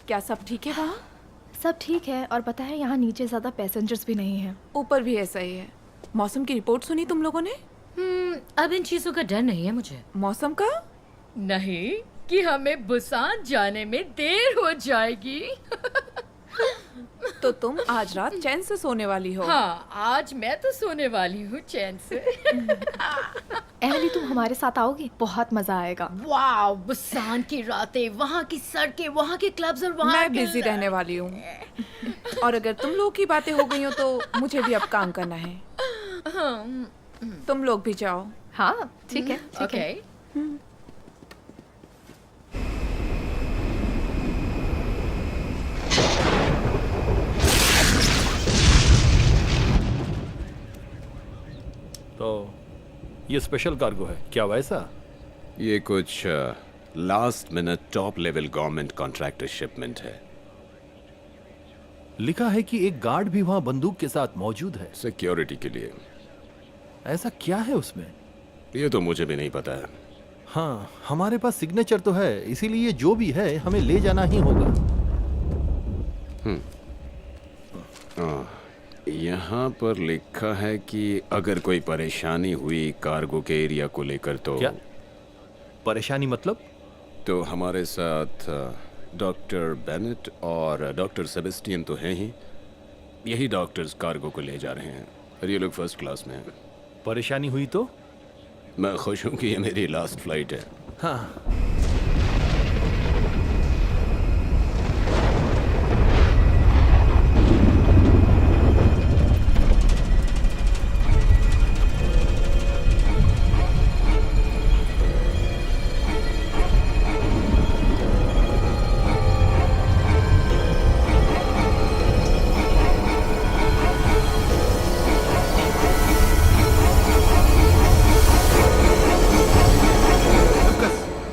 क्या सब ठीक है वहाँ? सब ठीक है, और पता है यहाँ नीचे ज़्यादा पैसेंजर्स भी नहीं हैं। ऊपर भी ऐसा ही है। मौसम की रिपोर्ट सुनी तुम लोगों ने? अब इन चीजों का डर नहीं है मुझे। मौसम का? नहीं कि हमें बुसान जाने में देर हो जाएगी। तो तुम आज रात चैन से सोने वाली हो। हाँ, आज मैं तो सोने वाली हूँ चैन से। एमिली, तुम हमारे साथ आओगी? बहुत मजा आएगा। वाह, बुसान की रातें, वहाँ की सड़कें, वहाँ के क्लब्स और वहाँ मैं बिजी रहने वाली हूँ। और अगर तुम लोग की बातें हो गई हो तो मुझे भी अब काम करना है। तुम लोग भी जाओ। हाँ ठीक है, ठीक है। ओके। तो ये स्पेशल कार्गो है क्या वैसा? ये कुछ last minute top level government contractor shipment है। लिखा है कि एक गार्ड भी वहां बंदूक के साथ मौजूद है। सिक्योरिटी के लिए। ऐसा क्या है उसमें? ये तो मुझे भी नहीं पता है। हाँ, हमारे पास सिग्नेचर तो है, इसीलिए जो भी है हमें ले जाना ही होगा। यहाँ पर लिखा है कि अगर कोई परेशानी हुई कार्गो के एरिया को लेकर तो क्या परेशानी मतलब? तो हमारे साथ डॉक्टर बेनेट और डॉक्टर सेबेस्टियन तो हैं ही। यही डॉक्टर्स कार्गो को ले जा रहे हैं और ये लोग फर्स्ट क्लास में हैं। परेशानी हुई तो? मैं खुश हूँ कि ये मेरी लास्ट फ्लाइट है। हाँ,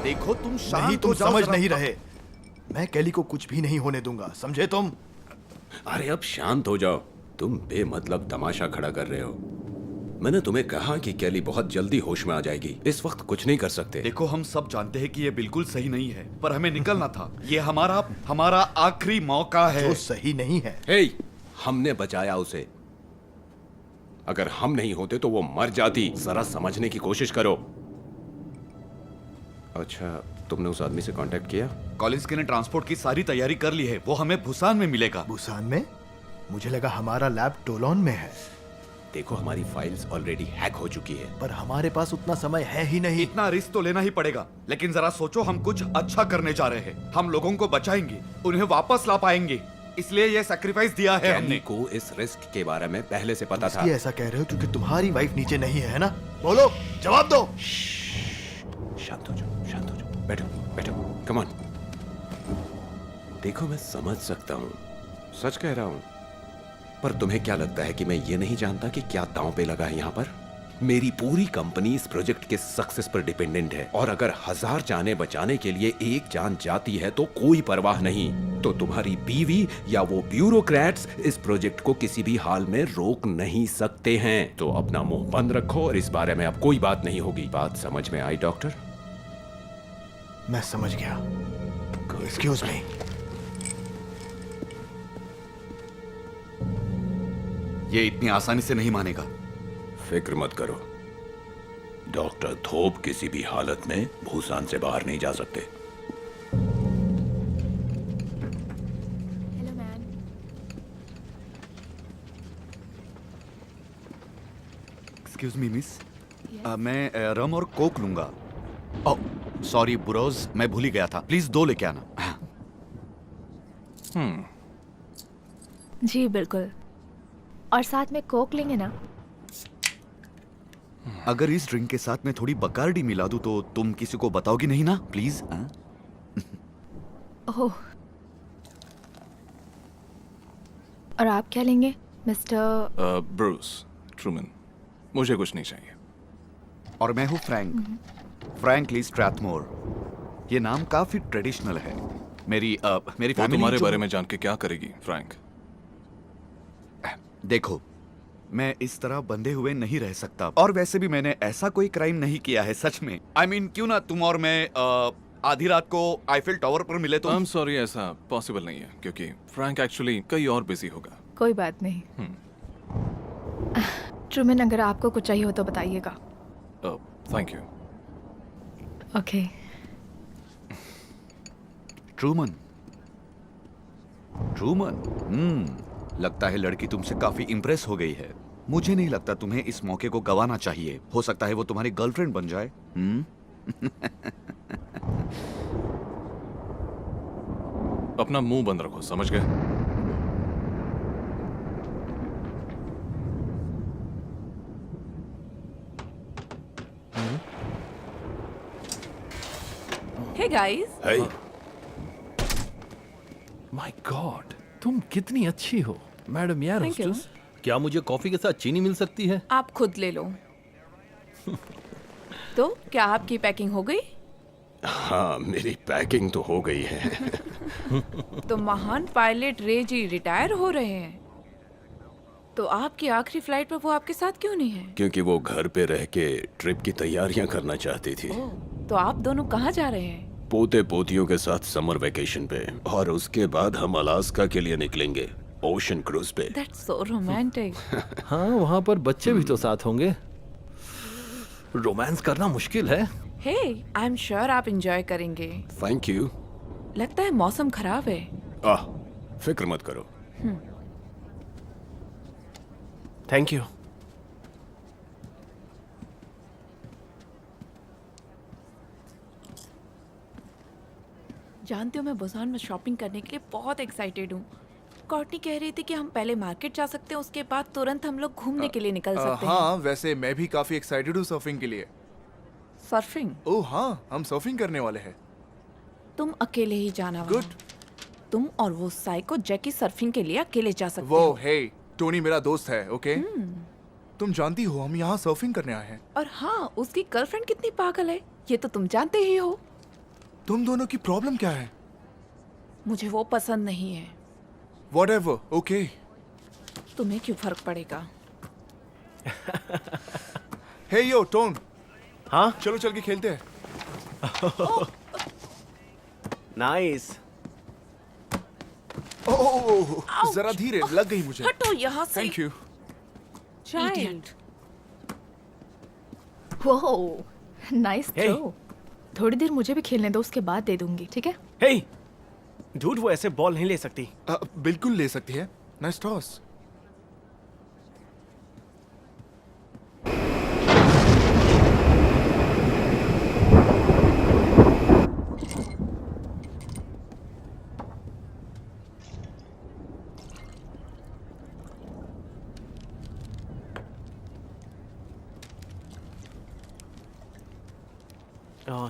देखो तुम शांत नहीं, तुम हो जाओ समझ जरा। नहीं रहे। मैं कैली को कुछ भी नहीं होने दूंगा, समझे तुम? अरे अब शांत हो जाओ। तुम बेमतलब तमाशा खड़ा कर रहे हो। मैंने तुम्हें कहा कि कैली बहुत जल्दी होश में आ जाएगी। इस वक्त कुछ नहीं कर सकते। देखो हम सब जानते हैं कि ये बिल्कुल सही नहीं है, पर हमें निकलना था। ये हमारा आखिरी मौका है। जो सही नहीं है। हे, हमने बचाया उसे। अगर हम नहीं होते तो वो मर जाती। जरा समझने की कोशिश करो। अच्छा, तुमने उस आदमी से कांटेक्ट किया? कॉलिंस ने ट्रांसपोर्ट की सारी तैयारी कर ली है। वो हमें भूसान में मिलेगा। बुसान में? मुझे लगा हमारा लैब टोलोन में है। देखो, हमारी फाइल्स ऑलरेडी हैक हो चुकी है। पर हमारे पास उतना समय है ही नहीं। इतना रिस्क तो लेना ही पड़ेगा, लेकिन जरा सोचो, हम कुछ अच्छा करने जा रहे हैं। हम लोगों को बचाएंगे, उन्हें वापस ला पाएंगे, इसलिए ये सैक्रिफाइस दिया है हमने। कैली को इस रिस्क के बारे में पहले से पता था। इसलिए ऐसा कह रहे हो क्योंकि तुम्हारी वाइफ नीचे नहीं है ना? बोलो, जवाब दो। शांत हो जाओ, शांत हो जाओ। बैठो, बैठो, कम ऑन। देखो, मैं समझ सकता हूँ, सच कह रहा हूँ, पर तुम्हें क्या लगता है कि मैं ये नहीं जानता कि क्या दांव पे लगा है यहाँ पर? मेरी पूरी कंपनी इस प्रोजेक्ट के सक्सेस पर डिपेंडेंट है, और अगर 1000 जानें बचाने के लिए एक जान जाती है तो कोई परवाह नहीं। तो तुम्हारी बीवी या वो ब्यूरोक्रेट्स इस प्रोजेक्ट को किसी भी हाल में रोक नहीं सकते हैं। तो अपना मुंह बंद रखो और इस बारे में अब कोई बात नहीं होगी। बात समझ में आई डॉक्टर? मैं समझ गया। Excuse me. ये इतनी आसानी से नहीं मानेगा। फिक्र मत करो, डॉक्टर थोप किसी भी हालत में भूसान से बाहर नहीं जा सकते। Hello ma'am. Excuse me miss, मैं रम और कोक लूंगा। ओह सॉरी बुरोज, मैं भूल ही गया था। प्लीज 2 लेके आना। जी बिल्कुल, और साथ में कोक लेंगे ना? अगर इस ड्रिंक के साथ में थोड़ी बकार्डी मिला दूं तो तुम किसी को बताओगी नहीं ना? प्लीज। ओह, और आप क्या लेंगे मिस्टर? Bruce Truman. मुझे कुछ नहीं चाहिए। और मैं हूँ फ्रैंक, फ्रैंकली स्ट्रैथमोर। ये नाम काफी ट्रेडिशनल है। मेरी वो फैमिली तुम्हारे बारे में जान के क्या करेगी फ्रैंक? देखो, मैं इस तरह बंधे हुए नहीं रह सकता, और वैसे भी मैंने ऐसा कोई क्राइम नहीं किया है, सच में। I mean, क्यों ना तुम और मैं आधी रात को आईफिल टावर पर मिले तो आई एम सॉरी, ऐसा पॉसिबल नहीं है क्योंकि फ्रैंक एक्चुअली कहीं और बिजी होगा। कोई बात नहीं। ट्रूमैन, अगर आपको कुछ चाहिए हो तो बताइएगा। Thank you. ओके। ट्रूमन, लगता है लड़की तुमसे काफी इम्प्रेस हो गई है। मुझे नहीं लगता तुम्हें इस मौके को गंवाना चाहिए। हो सकता है वो तुम्हारी गर्लफ्रेंड बन जाए। अपना मुंह बंद रखो, समझ गए? Hey guys, hey, my god, तुम कितनी अच्छी हो मैडम। यार Thank you. होस्टेस, क्या मुझे कॉफी के साथ चीनी मिल सकती है? आप खुद ले लो। तो क्या आपकी पैकिंग हो गई? हाँ, मेरी पैकिंग तो हो गई है। तो महान पायलट रे जी रिटायर हो रहे हैं, तो आपकी आखिरी फ्लाइट पर वो आपके साथ क्यों नहीं है? क्योंकि वो घर पे रह के ट्रिप की तैयारियां करना चाहती थी। ओह, तो आप दोनों कहाँ जा रहे हैं? पोते पोतियों के साथ समर वेकेशन पे, और उसके बाद हम अलास्का के लिए निकलेंगे ओशन क्रूज पे। That's so romantic. हाँ, वहाँ पर बच्चे भी तो साथ होंगे। रोमांस करना मुश्किल है। Hey, I'm sure आप एंजॉय करेंगे। Thank you. लगता है मौसम खराब है। फिक्र मत करो। Thank you. जानते हो, मैं बुसान में शॉपिंग करने के लिए बहुत एक्साइटेड हूँ। कॉर्टनी कह रही थी कि हम पहले मार्केट जा सकते हैं, उसके बाद तुरंत हम लोग घूमने के लिए निकल सकते हैं। हाँ, वैसे मैं भी काफी एक्साइटेड हूँ सर्फिंग के लिए। सर्फिंग? ओह हाँ, हम सर्फिंग करने वाले हैं। तुम अकेले ही जाना वहाँ। गुड। तुम और वो साइको जैकी सर्फिंग के लिए अकेले जा सकते वो हो। हे, टोनी मेरा दोस्त है, ओके? तुम जानती हो हम यहाँ सर्फिंग करने आए हैं। और हाँ, उसकी गर्लफ्रेंड कितनी पागल है, ये तो तुम जानते ही हो। तुम दोनों की प्रॉब्लम क्या है? मुझे वो पसंद नहीं है। Whatever, okay. तुम्हें क्यों फर्क पड़ेगा? हे यो टोन, हाँ, चलो चल के खेलते हैं। नाइस। ओह, जरा धीरे, लग गई मुझे। हटो यहाँ से। Thank you. Idiot. वो नाइस Hey. थ्रो। थोड़ी देर मुझे भी खेलने दो, उसके बाद दे दूंगी, ठीक है? हे, डूड, वो ऐसे बॉल नहीं ले सकती। बिल्कुल ले सकती है। Nice toss.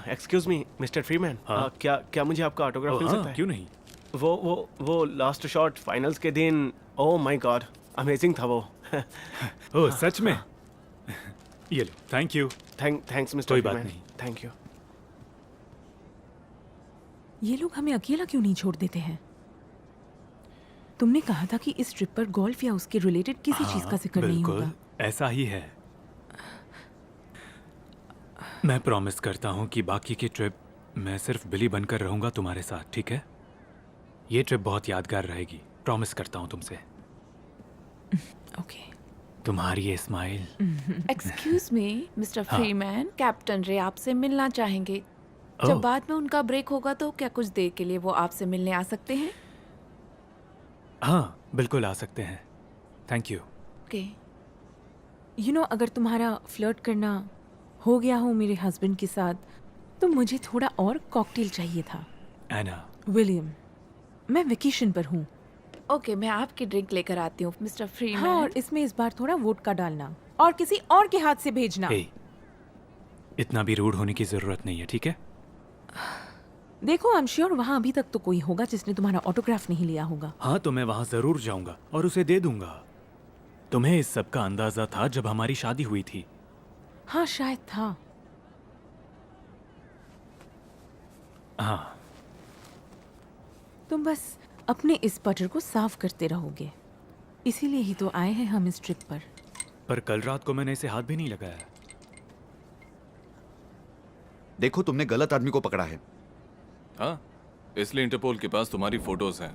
Excuse me mister Freeman, क्या मुझे आपका ऑटोग्राफ मिल सकता है? क्यों नहीं? वो लास्ट शॉट फाइनल्स के दिन, ओह माय गॉड, अमेजिंग था वो। ओह, सच में? ये लो, थैंक यू। थैंक्स मिस्टर कोई बात फ्रीमैन, नहीं। Thank you. ये लोग हमें अकेला क्यों नहीं छोड़ देते हैं? तुमने कहा था कि इस ट्रिप पर गोल्फ या उसके रिलेटेड किसी चीज का जिक्र नहीं बिल्कुल, होगा। ऐसा ही है। मैं प्रॉमिस करता हूँ कि बाकी की ट्रिप मैं सिर्फ बिली बनकर रहूंगा तुम्हारे साथ, ठीक है? ये ट्रिप बहुत यादगार रहेगी, प्रॉमिस करता हूँ तुमसे। ओके। तुम्हारी ये smile. Excuse me mister Freeman, captain रे आपसे मिलना चाहेंगे। जब ओह। बाद में उनका ब्रेक होगा तो क्या कुछ देर के लिए वो आपसे मिलने आ सकते हैं? हाँ, बिल्कुल आ सकते हैं। Thank you. Okay. You know, अगर तुम्हारा फ्लर्ट करना हो गया हो मेरे हस्बैंड के साथ, तो मुझे थोड़ा और कॉकटेल चाहिए था। एना। विलियम, मैं वेकेशन पर हूँ। ओके, मैं आपकी ड्रिंक लेकर आती हूँ मिस्टर फ्रीमैन। हाँ, और इसमें इस बार थोड़ा वोडका डालना और किसी और के हाथ से भेजना। हे, इतना भी रूड होने की जरूरत नहीं है, ठीक है? देखो, आई एम श्योर वहाँ अभी तक तो कोई होगा जिसने तुम्हारा ऑटोग्राफ नहीं लिया होगा। हाँ, तो मैं वहां जरूर जाऊंगा और उसे दे दूंगा। तुम्हें इस सब का अंदाजा था जब हमारी शादी हुई थी। हाँ, शायद था। हाँ। तुम बस अपने इस पटर को साफ करते रहोगे, इसीलिए ही तो आए हैं हम इस ट्रिप पर। पर कल रात को मैंने इसे हाथ भी नहीं लगाया। देखो, तुमने गलत आदमी को पकड़ा है। हाँ, इसलिए इंटरपोल के पास तुम्हारी फोटोज हैं।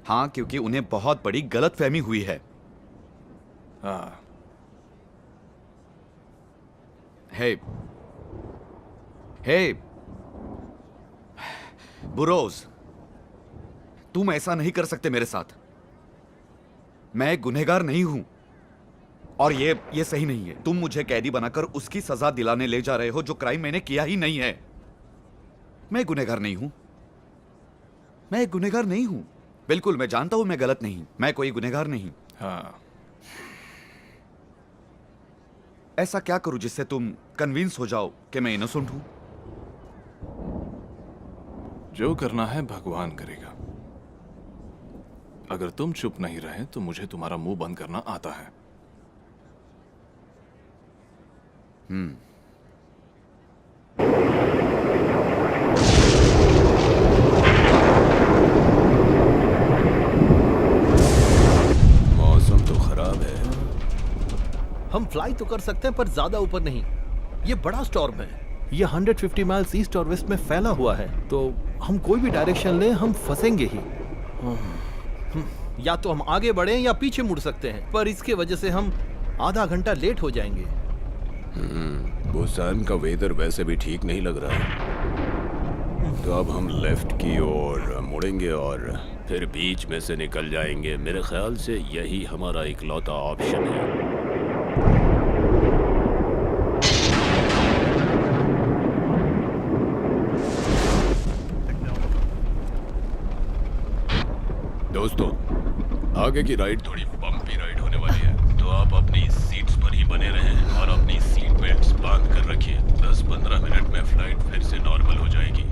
हाँ, क्योंकि उन्हें बहुत बड़ी गलतफहमी हुई है। हाँ, हे हे बुरोज, तुम ऐसा नहीं कर सकते मेरे साथ। मैं गुनहगार नहीं हूं और ये सही नहीं है। तुम मुझे कैदी बनाकर उसकी सजा दिलाने ले जा रहे हो जो क्राइम मैंने किया ही नहीं है। मैं गुनहगार नहीं हूं, मैं गुनहगार नहीं हूं। बिल्कुल, मैं जानता हूं मैं गलत नहीं, मैं कोई गुनहगार नहीं। हाँ, ऐसा क्या करूं जिससे तुम कन्विंस हो जाओ कि मैं इनोसेंट हूं? जो करना है भगवान करेगा। अगर तुम चुप नहीं रहे तो मुझे तुम्हारा मुंह बंद करना आता है। मौसम तो खराब है। हम फ्लाई तो कर सकते हैं पर ज्यादा ऊपर नहीं। ये बड़ा स्टॉर्म है। ये 150 माइल्स ईस्ट और वेस्ट में फैला हुआ है, तो हम कोई भी डायरेक्शन लें हम फंसेंगे ही। या तो हम आगे बढ़ें या पीछे मुड़ सकते हैं, पर इसके वजह से हम आधा घंटा लेट हो जाएंगे। बुसान का वेदर वैसे भी ठीक नहीं लग रहा है। तो अब हम लेफ्ट की ओर मुड़ेंगे और फिर बीच में से निकल जाएंगे। मेरे ख्याल से यही हमारा इकलौता ऑप्शन है। दोस्तों, आगे की राइड थोड़ी बम्पी राइड होने वाली है, तो आप अपनी सीट्स पर ही बने रहें और अपनी सीट बेल्ट्स बांध कर रखिए। 10-15 मिनट में फ्लाइट फिर से नॉर्मल हो जाएगी।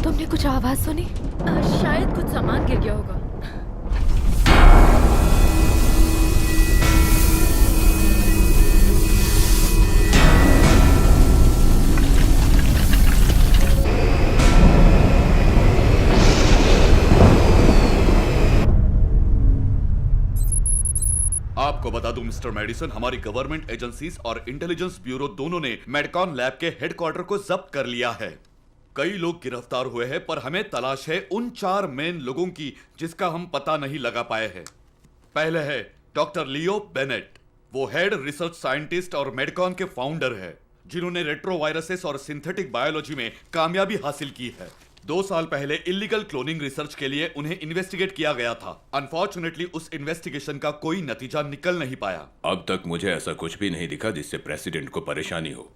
तुमने कुछ आवाज सुनी? शायद कुछ सामान गिर गया होगा। आपको बता दूं मिस्टर मेडिसन, हमारी गवर्नमेंट एजेंसीज और इंटेलिजेंस ब्यूरो दोनों ने मेडकॉन लैब के हेडक्वार्टर को जब्त कर लिया है। कई लोग गिरफ्तार हुए हैं, पर हमें तलाश है उन 4 मेन लोगों की जिसका हम पता नहीं लगा पाए हैं। पहले है डॉक्टर लियो बेनेट। वो हेड रिसर्च साइंटिस्ट और मेडकॉन के फाउंडर है, जिन्होंने रेट्रोवायरसेस और सिंथेटिक बायोलॉजी में कामयाबी हासिल की है। 2 साल पहले इलीगल क्लोनिंग रिसर्च के लिए उन्हें इन्वेस्टिगेट किया गया था। अनफॉर्चुनेटली उस इन्वेस्टिगेशन का कोई नतीजा निकल नहीं पाया। अब तक मुझे ऐसा कुछ भी नहीं दिखा जिससे प्रेसिडेंट को परेशानी हो।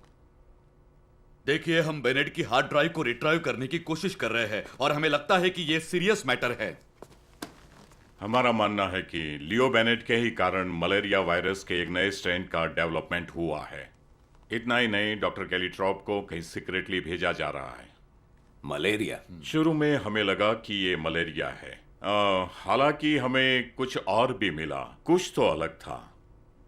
देखिए, हम बेनेट की हार्ड ड्राइव को रिट्राइव करने की कोशिश कर रहे हैं और हमें लगता है कि यह सीरियस मैटर है। हमारा मानना है कि लियो बेनेट के ही कारण मलेरिया वायरस के एक नए स्ट्रेन का डेवलपमेंट हुआ है। इतना ही नहीं, डॉक्टर कैलीट्रॉप को कहीं सीक्रेटली भेजा जा रहा है। मलेरिया? शुरू में हमें लगा कि ये मलेरिया है, हालांकि हमें कुछ और भी मिला, कुछ तो अलग था।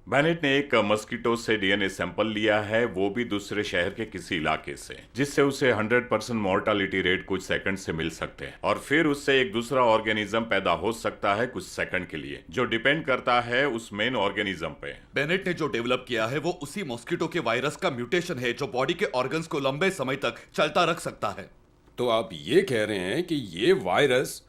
बेनेट ने एक मस्कीटो से डीएनए सैंपल लिया है, वो भी दूसरे शहर के किसी इलाके से, जिससे उसे 100% मोर्टालिटी रेट कुछ सेकंड से मिल सकते हैं, और फिर उससे एक दूसरा ऑर्गेनिज्म पैदा हो सकता है कुछ सेकंड के लिए, जो डिपेंड करता है उस मेन ऑर्गेनिज्म पे। बेनेट ने जो डेवलप किया है वो उसी मॉस्किटो के वायरस का म्यूटेशन है, जो बॉडी के ऑर्गन्स को लंबे समय तक चलता रख सकता है। तो आप ये कह रहे हैं कि ये वायरस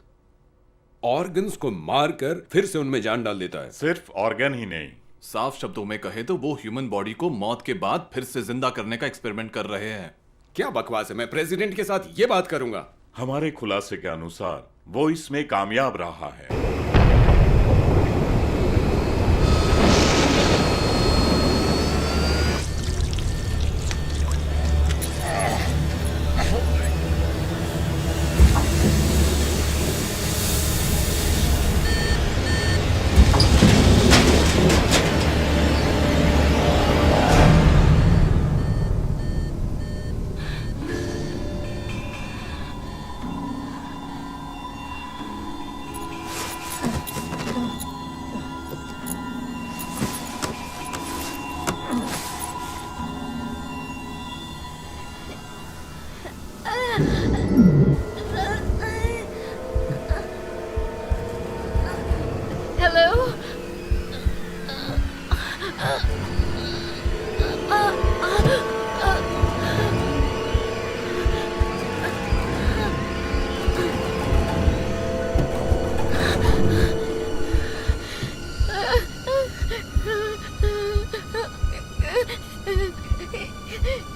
ऑर्गन्स को मारकर फिर से उनमें जान डाल देता है? सिर्फ ऑर्गन ही नहीं, साफ शब्दों में कहे तो वो ह्यूमन बॉडी को मौत के बाद फिर से जिंदा करने का एक्सपेरिमेंट कर रहे हैं। क्या बकवास है, मैं प्रेसिडेंट के साथ ये बात करूंगा। हमारे खुलासे के अनुसार वो इसमें कामयाब रहा है। हेलो।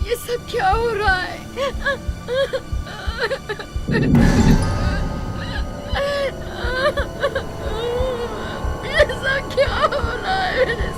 ये सब क्या हो रहा है? ऐसा क्या हो रहा है मेरे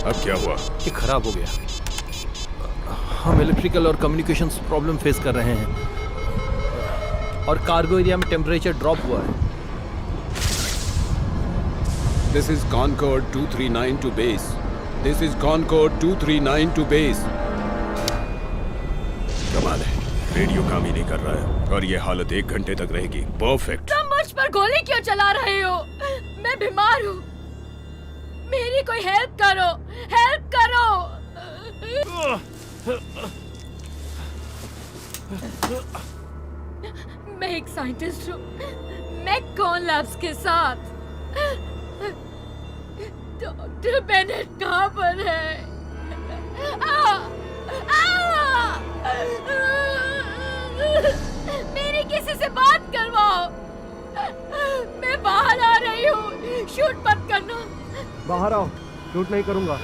अब क्या हुआ? ये खराब हो गया। हम इलेक्ट्रिकल और कम्युनिकेशंस प्रॉब्लम फेस कर रहे हैं और कार्गो एरिया में टेम्परेचर ड्रॉप हुआ है। This is Concorde 239 to base. This is Concorde 239 to base. कमाल है, रेडियो काम ही नहीं कर रहा है और ये हालत 1 घंटे तक रहेगी। परफेक्ट। तुम मुझ पर गोली क्यों चला रहे हो? मैं बीमार हूँ, मेरी कोई हेल्प करो, हेल्प करो। मैं एक साइंटिस्ट हूँ, मैककॉन लैब्स के साथ। डॉक्टर बेनेट कहाँ पर है? मेरी किसी से बात करवाओ, मैं बाहर आ रही हूँ, शूट मत करना। बाहर आओ, शूट नहीं करूंगा।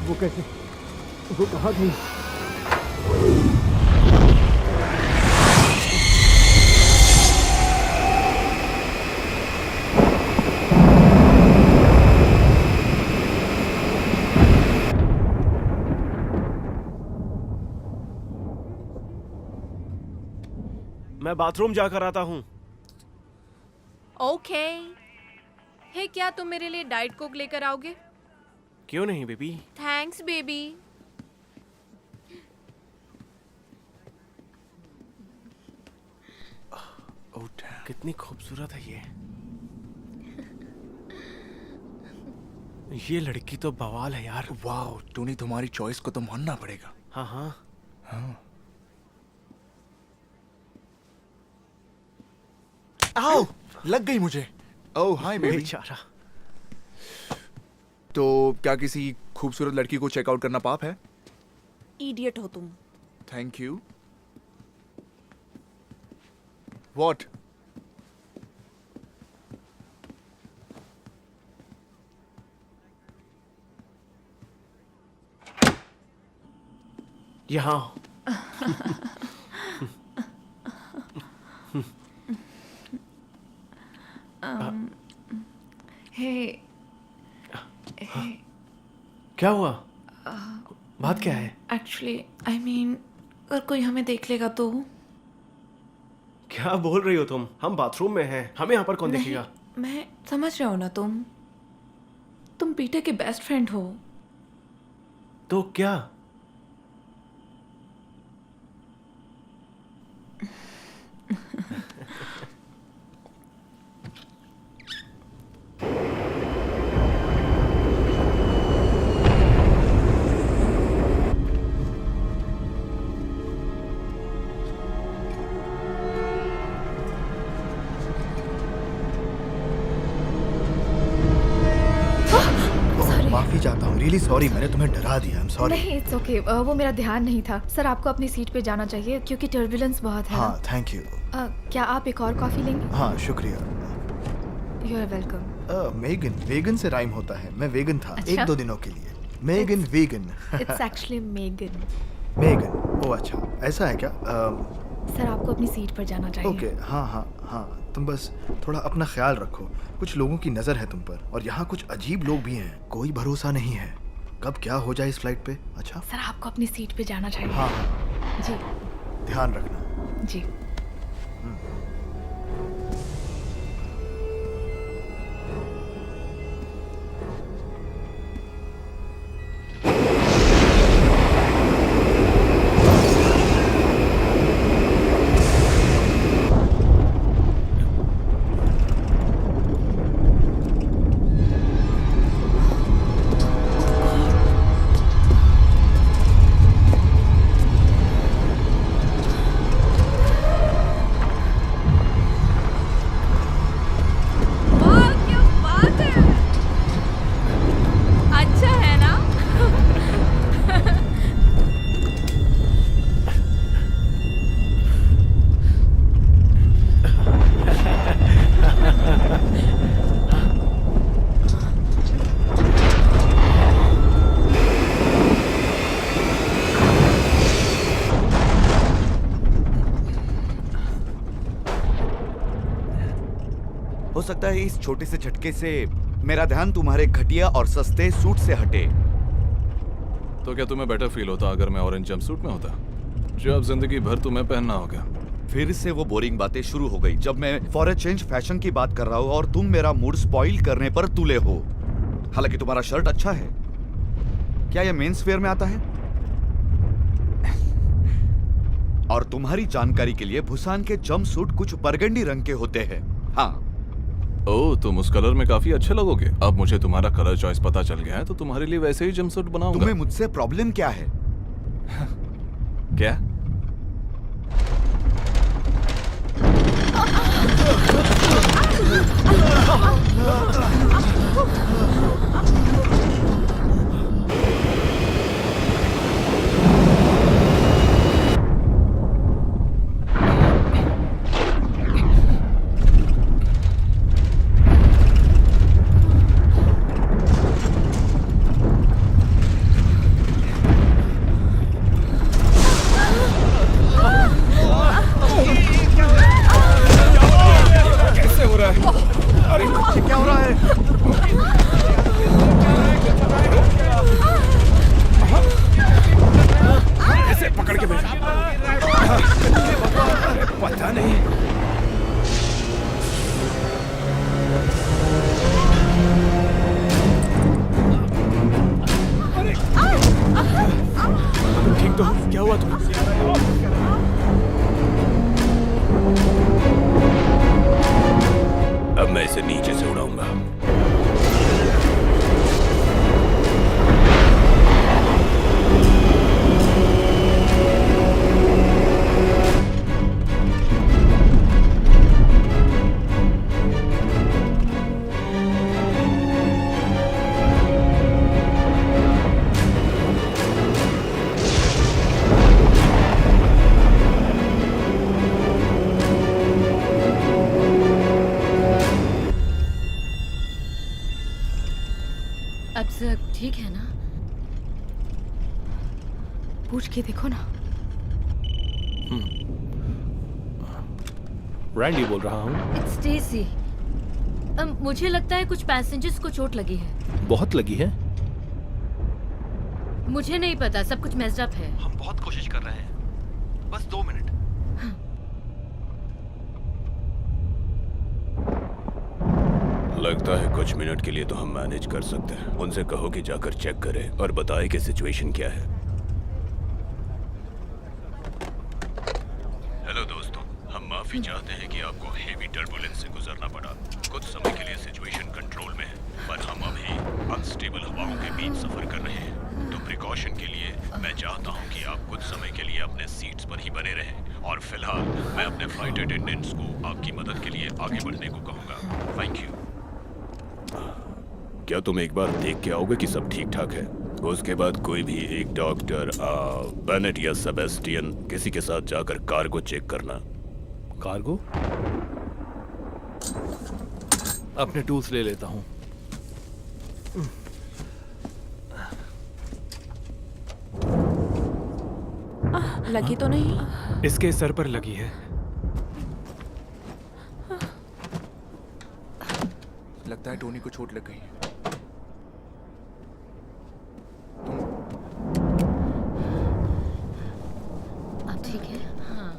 वो कैसे, वो कहाँ गई? मैं बाथरूम जाकर आता हूँ। ओके। हे, क्या तुम मेरे लिए डाइट कोक लेकर आओगे? क्यों नहीं बेबी? Thanks baby. ओह कितनी खूबसूरत है ये लड़की तो बवाल है यार। वाह टोनी, तुम्हारी चॉइस को तो मानना पड़ेगा। हाँ हाँ हाँ। आओ, लग गई मुझे। ओह हाय बेबी। बेचारा। तो क्या किसी खूबसूरत लड़की को चेकआउट करना पाप है? इडियट हो तुम। Thank you. व्हाट? यहाँ हे क्या हुआ? बात क्या है? एक्चुअली आई मीन अगर कोई हमें देख लेगा तो। क्या बोल रही हो तुम? हम बाथरूम में हैं, हमें यहाँ पर कौन नहीं, देखेगा? मैं समझ रहा हूँ ना तुम पीटर के बेस्ट फ्रेंड हो। तो क्या? माफी चाहता हूँ, रियली सॉरी, मैंने तुम्हें डरा दिया। I am sorry. नहीं, इट्स ओके। वो मेरा ध्यान नहीं था। सर आपको अपनी सीट पे जाना चाहिए क्योंकि टर्बुलेंस बहुत है। हाँ थैंक यू। क्या आप एक और कॉफी लेंगे? हाँ शुक्रिया। You are welcome. Megan, vegan से राइम होता है। मैं वेगन था अच्छा? 1-2 दिनों के लिए। Megan vegan. It's actually Megan. Megan, ओ अच्छा ऐसा है क्या? सर आपको अपनी सीट पर जाना चाहिए। ओके हाँ हाँ हाँ, तुम बस थोड़ा अपना ख्याल रखो। कुछ लोगों की नज़र है तुम पर, और यहाँ कुछ अजीब लोग भी हैं। कोई भरोसा नहीं है कब क्या हो जाए इस फ्लाइट पे। अच्छा सर आपको अपनी सीट पे जाना चाहिए। हाँ जी ध्यान रखना। जी। अच्छा है ना? हो सकता है इस छोटे से झटके से मेरा ध्यान तुम्हारे घटिया और सस्ते सूट से हटे। तो क्या तुम्हें बेटर फील होता अगर मैं ऑरेंज जंपसूट में होता, जो अब जिंदगी भर तुम्हें पहनना होगा? फिर से वो बोरिंग बातें शुरू हो गई जब मैं फॉर अ चेंज फैशन की बात कर रहा हूँ और तुम मेरा मूड स्पॉइल करने पर तुले हो। हालांकि तुम्हारा शर्ट अच्छा है। क्या यह मेंस वेयर में आता है? और तुम्हारी जानकारी के लिए भूसान के जंपसूट कुछ बरगंडी रंग के होते हैं। हाँ ओह, तुम उस कलर में काफी अच्छे लगोगे। अब मुझे तुम्हारा कलर चॉइस पता चल गया है, तो तुम्हारे लिए वैसे ही जंपसूट बनाऊंगा। तुम्हें मुझसे प्रॉब्लम क्या है? क्या? कैसे हो रहा है? अरे क्या हो रहा है? अब सब ठीक है ना? पूछ के देखो ना। रैंडी बोल रहा हूँ। It's Stacey. मुझे लगता है कुछ पैसेंजर्स को चोट लगी है। बहुत लगी है? मुझे नहीं पता, सब कुछ मेस्ड अप है। हम बहुत कोशिश कर रहे हैं, बस 2 मिनट। लगता है कुछ मिनट के लिए तो हम मैनेज कर सकते हैं। उनसे कहो कि जाकर चेक करें और बताए कि सिचुएशन क्या है। हेलो दोस्तों, हम माफी चाहते हैं कि आपको हेवी टर्बुलेंस से गुजरना पड़ा। कुछ समय के लिए सिचुएशन कंट्रोल में है, पर हम अभी अनस्टेबल हवाओं के बीच सफर कर रहे हैं। तो प्रिकॉशन के लिए मैं चाहता हूं कि आप कुछ समय के लिए अपने सीट्स पर ही बने रहें। और फिलहाल मैं अपने फ्लाइट अटेंडेंट्स को आपकी मदद के लिए आगे बढ़ने को कहूँगा। Thank you. क्या तुम एक बार देख के आओगे कि सब ठीक ठाक है? उसके बाद कोई भी एक डॉक्टर बेनेट या सेबेस्टियन किसी के साथ जाकर कार्गो चेक करना। कार्गो? अपने टूल्स ले लेता हूँ। लगी तो नहीं? इसके सर पर लगी है। लगता है टोनी को चोट लग गई है। आप ठीक है? हाँ।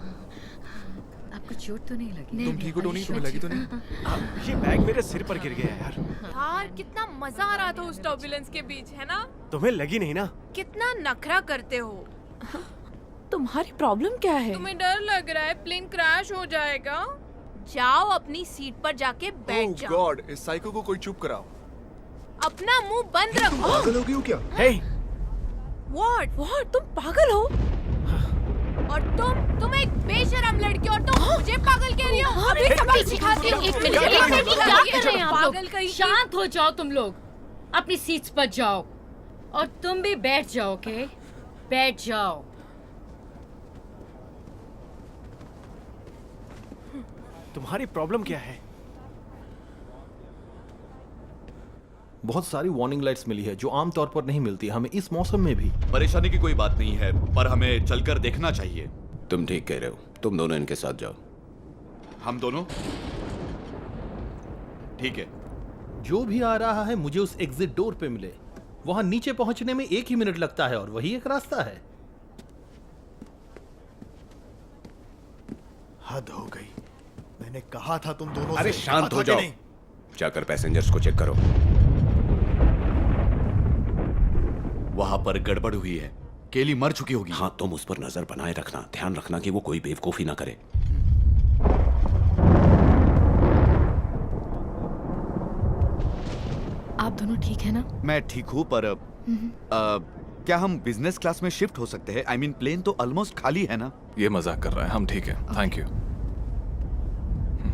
आपको चोट तो नहीं लगी? तुम ठीक हो टोनी? तुम्हें लगी तो नहीं? ये बैग मेरे सिर पर गिर गया यार। यार कितना मजा आ रहा था उस टर्बुलेंस के बीच, है ना? तुम्हें लगी नहीं ना? कितना नखरा करते हो। तुम्हारी प्रॉब्लम क्या है? तुम्हें डर लग रहा है प्लेन क्रैश हो जाएगा? जाओ अपनी सीट पर जाके बैठ जाओ। गॉड, इस साइको को कोई चुप कराओ। अपना मुंह बंद रखो। पागल हो गई हो क्या? हे, व्हाट? तुम पागल हो? और तुम एक बेशरम लड़की और तुम मुझे पागल कह रही हो? अभी सबक सिखाती हूँ। एक मिनट, क्या कर रहे हैं आप पागल लोग? कहीं की। शांत हो जाओ तुम लोग। अपनी सीट्स पर जाओ और तुम भी बैठ जाओ। ओके, बैठ जाओ। तुम्हारी प्रॉब्लम क्या है? बहुत सारी वार्निंग लाइट्स मिली है जो आमतौर पर नहीं मिलती हमें इस मौसम में भी। परेशानी की कोई बात नहीं है, पर हमें चलकर देखना चाहिए। तुम ठीक कह रहे हो, तुम दोनों इनके साथ जाओ। हम दोनों? ठीक है। जो भी आ रहा है मुझे उस एग्जिट डोर पे मिले। वहां नीचे पहुंचने में 1 ही मिनट लगता है और वही एक रास्ता है। हद हो गई। मैंने कहा था तुम दोनों अरे से। शांत कहा हो था जाओ। कि नहीं? जाकर पैसेंजर्स को चेक करो। वहां पर गड़बड़ हुई है। केली मर चुकी होगी। हाँ, तुम उस पर नजर बनाए रखना। ध्यान रखना कि वो कोई बेवकूफी ना करे। आप दोनों ठीक है ना? मैं ठीक हूँ, पर क्या हम बिजनेस क्लास में शिफ्ट हो सकते हैं? आई मीन प्लेन तो ऑलमोस्ट खाली है ना? ये मजाक कर रहा है। हम ठीक है, थैंक यू।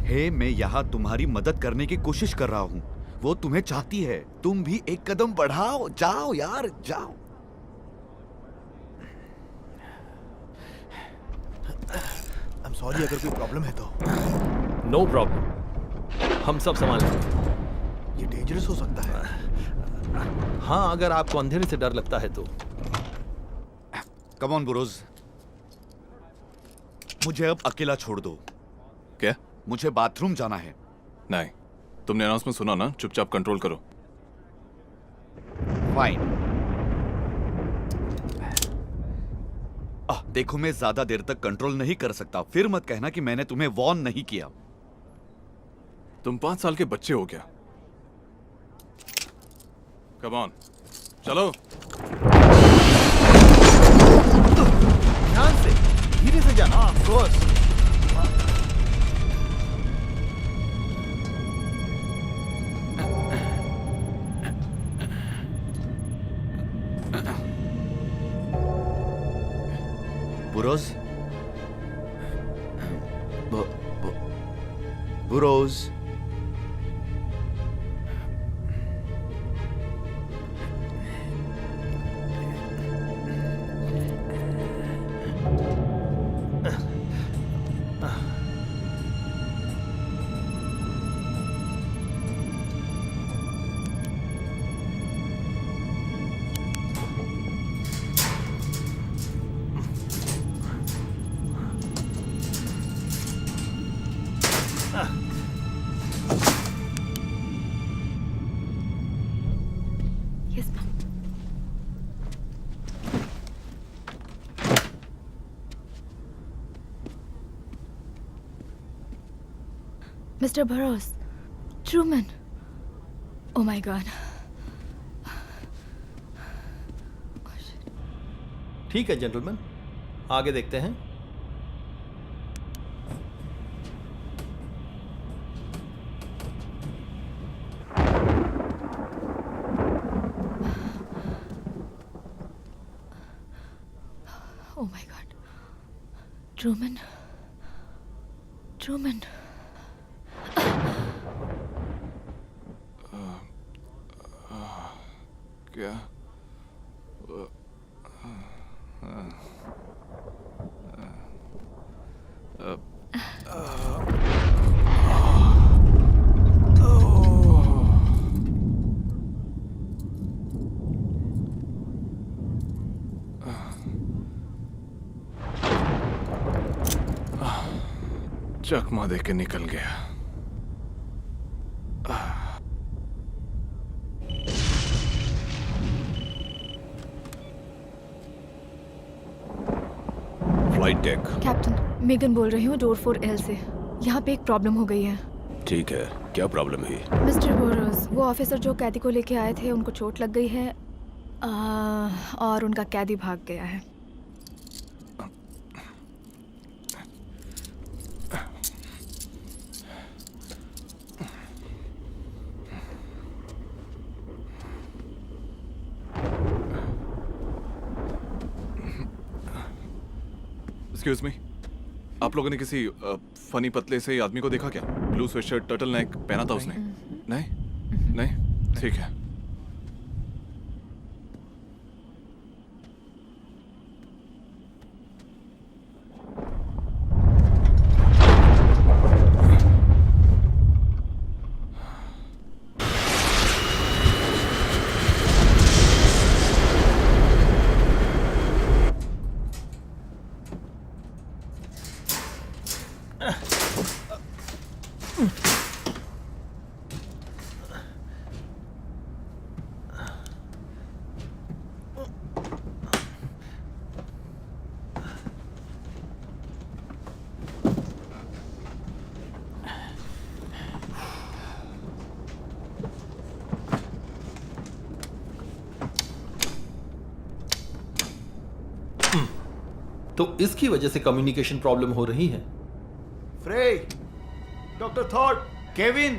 हे, मैं यहाँ तुम्हारी मदद करने की कोशिश कर रहा हूँ। वो तुम्हें चाहती है। तुम भी एक कदम बढ़ाओ। जाओ यार, जाओ। I'm sorry अगर कोई प्रॉब्लम है तो। नो प्रॉब्लम, हम सब संभाल लेंगे। ये डेंजरस हो सकता है। हाँ, अगर आपको अंधेरे से डर लगता है तो। कम ऑन बुरोज, मुझे अब अकेला छोड़ दो। क्या? मुझे बाथरूम जाना है। नहीं, तुमने अनाउंसमेंट सुना ना? चुपचाप कंट्रोल करो। फाइन। देखो, मैं ज्यादा देर तक कंट्रोल नहीं कर सकता। फिर मत कहना कि मैंने तुम्हें वॉर्न नहीं किया। तुम 5 साल के बच्चे हो क्या? कम ऑन, चलो। ध्यान से, धीरे से जाना। Of course. Burrows, Burrows, Yes, ma'am. Mr. Burroughs, Truman. Oh my God. ठीक है जेंटलमैन, आगे देखते हैं। Oh my God. Truman. Truman. क्या? चकमा दे के निकल गया। Flight deck. कैप्टन, मेगन बोल रही हूँ डोर 4L से। यहाँ पे एक प्रॉब्लम हो गई है। ठीक है, क्या प्रॉब्लम है? मिस्टर बोरोस, वो ऑफिसर जो कैदी को लेके आए थे उनको चोट लग गई है और उनका कैदी भाग गया है। एक्सक्यूज मी, आप लोगों ने किसी फनी पतले से आदमी को देखा क्या? ब्लू स्वेटशर्ट, टर्टल नेक पहना था उसने। नहीं नहीं, ठीक है। तो इसकी वजह से कम्युनिकेशन प्रॉब्लम हो रही है। फ्रे, डॉक्टर थॉट, केविन।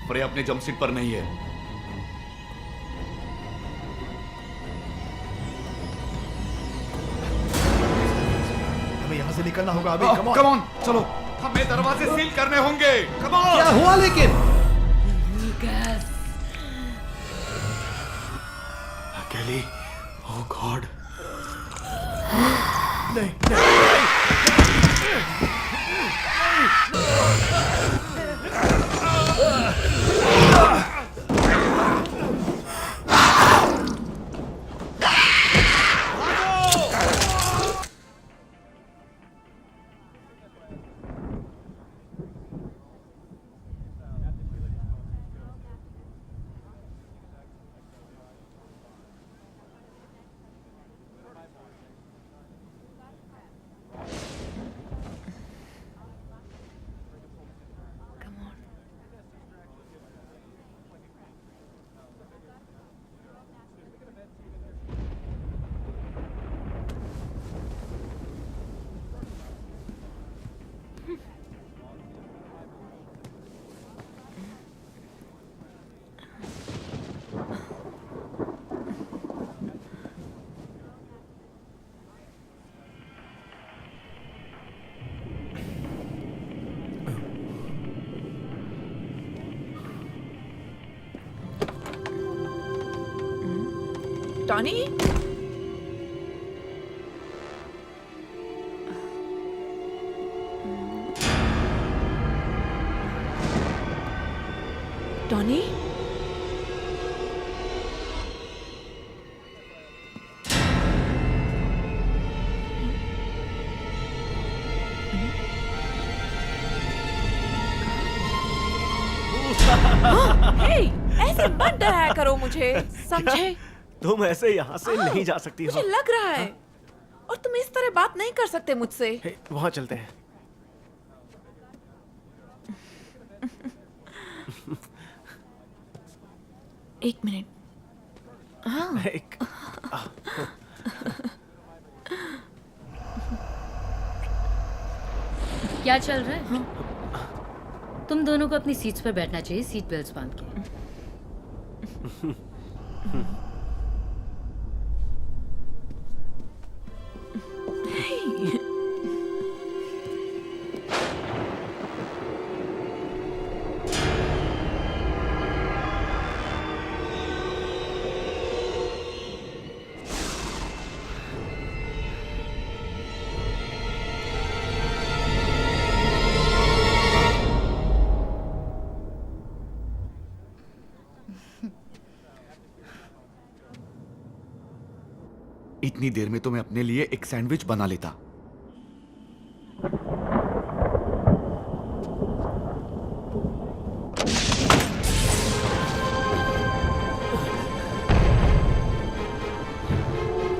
फ्रे अपने जंप सीट पर नहीं है। हमें यहाँ से निकलना होगा अभी। कम ऑन, चलो। हमें दरवाजे सील करने होंगे। Come on. क्या हुआ लेकिन? अकेली? ओह गॉड। नहीं, टॉनी, टॉनी, हे, ऐसे मत डराया करो मुझे, समझे? तुम ऐसे यहाँ से नहीं जा सकती मुझे हो। लग रहा है, और तुम इस तरह बात नहीं कर सकते मुझसे। हे, वहाँ चलते हैं। एक मिनट। हाँ। एक क्या चल रहा है? तुम दोनों को अपनी सीट्स पर बैठना चाहिए, सीट बेल्ट्स बांध के। इतनी देर में तो मैं अपने लिए एक सैंडविच बना लेता।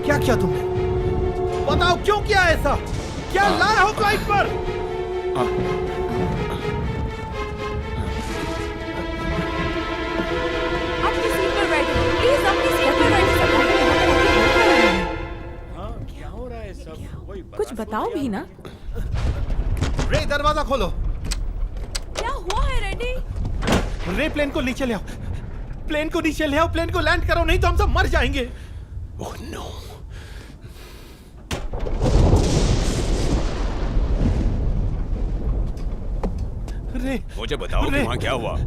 क्या किया तुमने? बताओ क्यों किया ऐसा? क्या लाए हो फ्लाइट पर? अपनी सीट पर बैठो, प्लीज अपनी सीट पर बैठो। क्या हो रहा है सब? कुछ बताओ भी ना। रे दरवाजा खोलो। क्या हुआ है रेडी? रे प्लेन को नीचे ले आओ, प्लेन को नीचे ले आओ, प्लेन को लैंड करो, नहीं तो हम सब मर जाएंगे। Oh no. रे मुझे बताओ कि वहाँ क्या हुआ?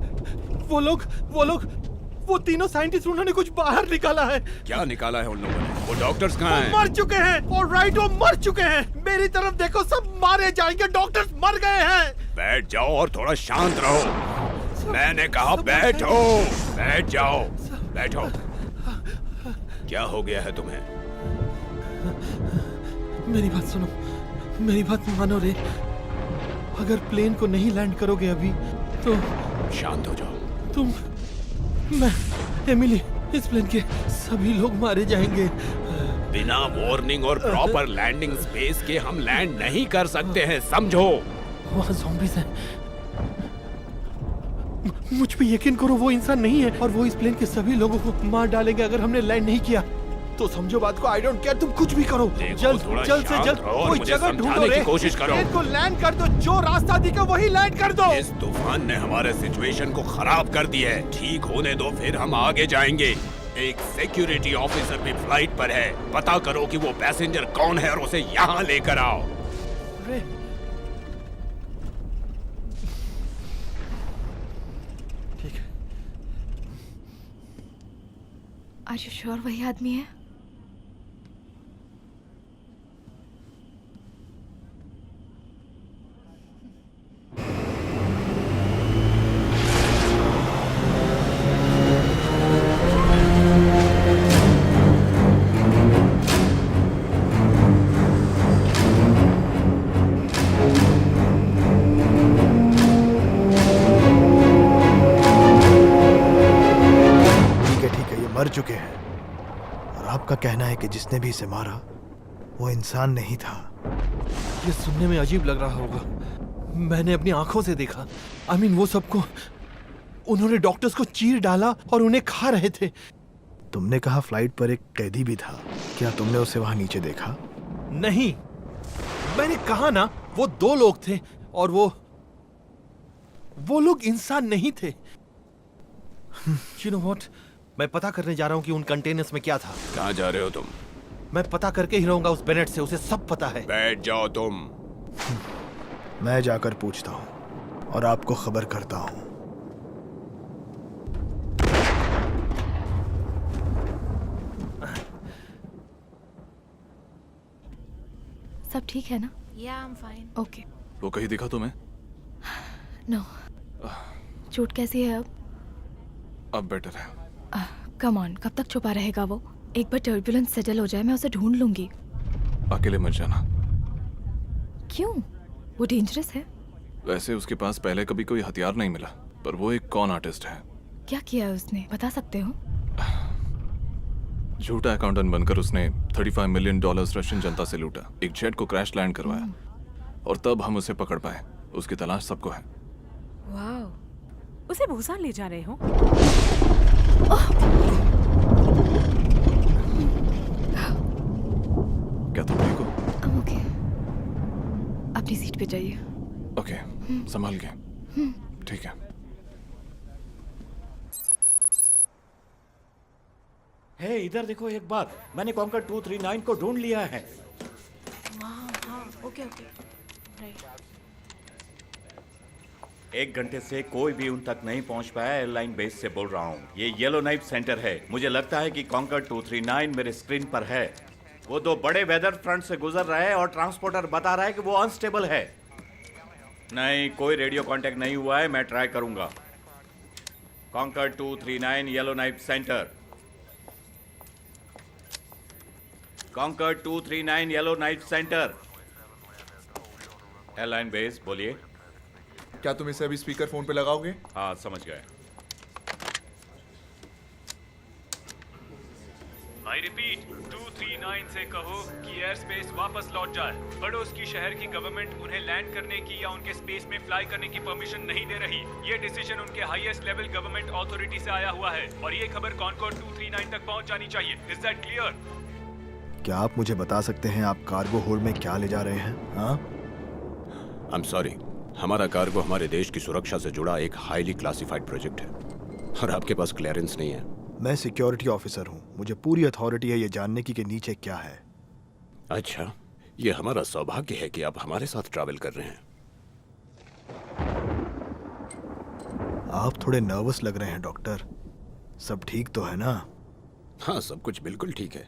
वो तीनों साइंटिस्ट, उन्होंने कुछ बाहर निकाला है। क्या निकाला है उन लोगों ने? वो डॉक्टर्स कहाँ हैं? मर चुके हैं। ऑलराइट, वो मर चुके हैं। मेरी तरफ देखो, सब मारे जाएंगे, डॉक्टर्स मर गए हैं। बैठ जाओ और थोड़ा शांत रहो। मैंने कहा बैठो, बैठ जाओ, बैठो। क्या हो गया है तुम्हें? मेरी बात सुनो, मेरी बात मानो रे। अगर प्लेन को नहीं लैंड करोगे अभी तो शांत हो जाओ। मैं, एमिली, इस प्लेन के सभी लोग मारे जाएंगे। बिना वार्निंग और प्रॉपर लैंडिंग स्पेस के हम लैंड नहीं कर सकते हैं, समझो। वहाँ ज़ॉम्बीज़ हैं। मुझ पे यकीन करो, वो इंसान नहीं है और वो इस प्लेन के सभी लोगों को मार डालेंगे अगर हमने लैंड नहीं किया। तो समझो बात को। आई डोंट केयर, तुम कुछ भी करो। जल्द से जल्द कोई जगह ढूंढो रे। की कोशिश करो। प्लेन को लैंड कर दो, जो रास्ता दिखे वही लैंड कर दो। इस तूफान ने हमारे सिचुएशन को खराब कर दिया है। ठीक होने दो, फिर हम आगे जाएंगे। एक सिक्योरिटी ऑफिसर भी फ्लाइट पर है। पता करो कि वो पैसेंजर कौन है और उसे यहाँ लेकर आओ। रे ठीक है। आर यू श्योर वही आदमी है? मर चुके हैं और आपका कहना है कि जिसने भी इसे मारा वो इंसान नहीं था। ये सुनने में अजीब लग रहा होगा। मैंने अपनी आंखों से देखा। I mean, वो सबको, उन्होंने डॉक्टर्स को चीर डाला और उन्हें खा रहे थे। तुमने कहा फ्लाइट पर एक कैदी भी था, क्या तुमने उसे वहां नीचे देखा? नहीं, मैंने कहा ना, वो 2 लोग थे और वो लोग इंसान नहीं थे। You know what? मैं पता करने जा रहा हूँ कि उन कंटेनर्स में क्या था। कहाँ जा रहे हो तुम? मैं पता करके ही रहूंगा उस बेनेट से, उसे सब पता है। बैठ जाओ तुम। मैं जाकर पूछता हूँ और आपको खबर करता हूँ। सब ठीक है ना? Yeah, I'm fine. ओके। वो कहीं दिखा तुम्हें? नो। चोट कैसी है अब? अब बेटर है। कम ऑन, कब तक छुपा रहेगा वो? एक बार टर्बुलेंस सेटल हो जाए मैं उसे ढूंढ लूंगी। अकेले मत जाना। क्यों? वो डेंजरस है? वैसे उसके पास पहले कभी कोई हथियार नहीं मिला, पर वो एक कॉन आर्टिस्ट है। क्या किया उसने, बता सकते हो? झूठा अकाउंटेंट बनकर उसने $35 मिलियन रशियन जनता से लूटा, एक जेट को क्रैश लैंड करवाया, और तब हम उसे पकड़ पाए। उसकी तलाश सबको है। वाह, उसे भूसा ले जा रहे हो? क्या तुम ठीक हो? ओके, अपनी सीट पे जाइए। ओके, संभाल के। ठीक है। हे, इधर देखो एक बार, मैंने कॉन्कर 239 को ढूंढ लिया है। हाँ, ओके ओके, राइट। 1 घंटे से कोई भी उन तक नहीं पहुंच पाया। एयरलाइन बेस से बोल रहा हूँ। ये येलो नाइफ सेंटर है। मुझे लगता है कि कॉन्कर 239 मेरे स्क्रीन पर है। वो 2 बड़े वेदर फ्रंट से गुजर रहा है और ट्रांसपोर्टर बता रहा है कि वो अनस्टेबल है। नहीं, कोई रेडियो कांटेक्ट नहीं हुआ है। मैं ट्राई करूंगा। Conquer 239 yellow knife centre. Conquer 239 yellow knife centre. Airline base, बोलिए। क्या तुम इसे अभी स्पीकर फोन पे लगाओगे? हाँ, समझ गए। आई रिपीट, 239 से कहो कि एयर स्पेस वापस लौट जाए। पड़ोस की शहर की गवर्नमेंट उन्हें लैंड करने की या उनके स्पेस में फ्लाई करने की परमिशन नहीं दे रही। ये डिसीजन उनके हाईएस्ट लेवल गवर्नमेंट अथॉरिटी से आया हुआ है और ये खबर कॉनकॉर्ड 239 तक पहुंच जानी चाहिए। Is that clear? क्या आप मुझे बता सकते हैं आप कार्गो होल्ड में क्या ले जा रहे हैं? हाँ? आई एम सॉरी, हमारा कार्गो हमारे देश की सुरक्षा से जुड़ा एक हाईली क्लासिफाइड प्रोजेक्ट है और आपके पास क्लियरेंस नहीं है। मैं सिक्योरिटी ऑफिसर हूँ, मुझे पूरी अथॉरिटी है ये जानने की कि नीचे क्या है। अच्छा, ये हमारा सौभाग्य है कि आप हमारे साथ ट्रैवल कर रहे हैं। आप थोड़े नर्वस लग रहे हैं डॉक्टर। सब ठीक तो है ना? हाँ, सब कुछ बिल्कुल ठीक है।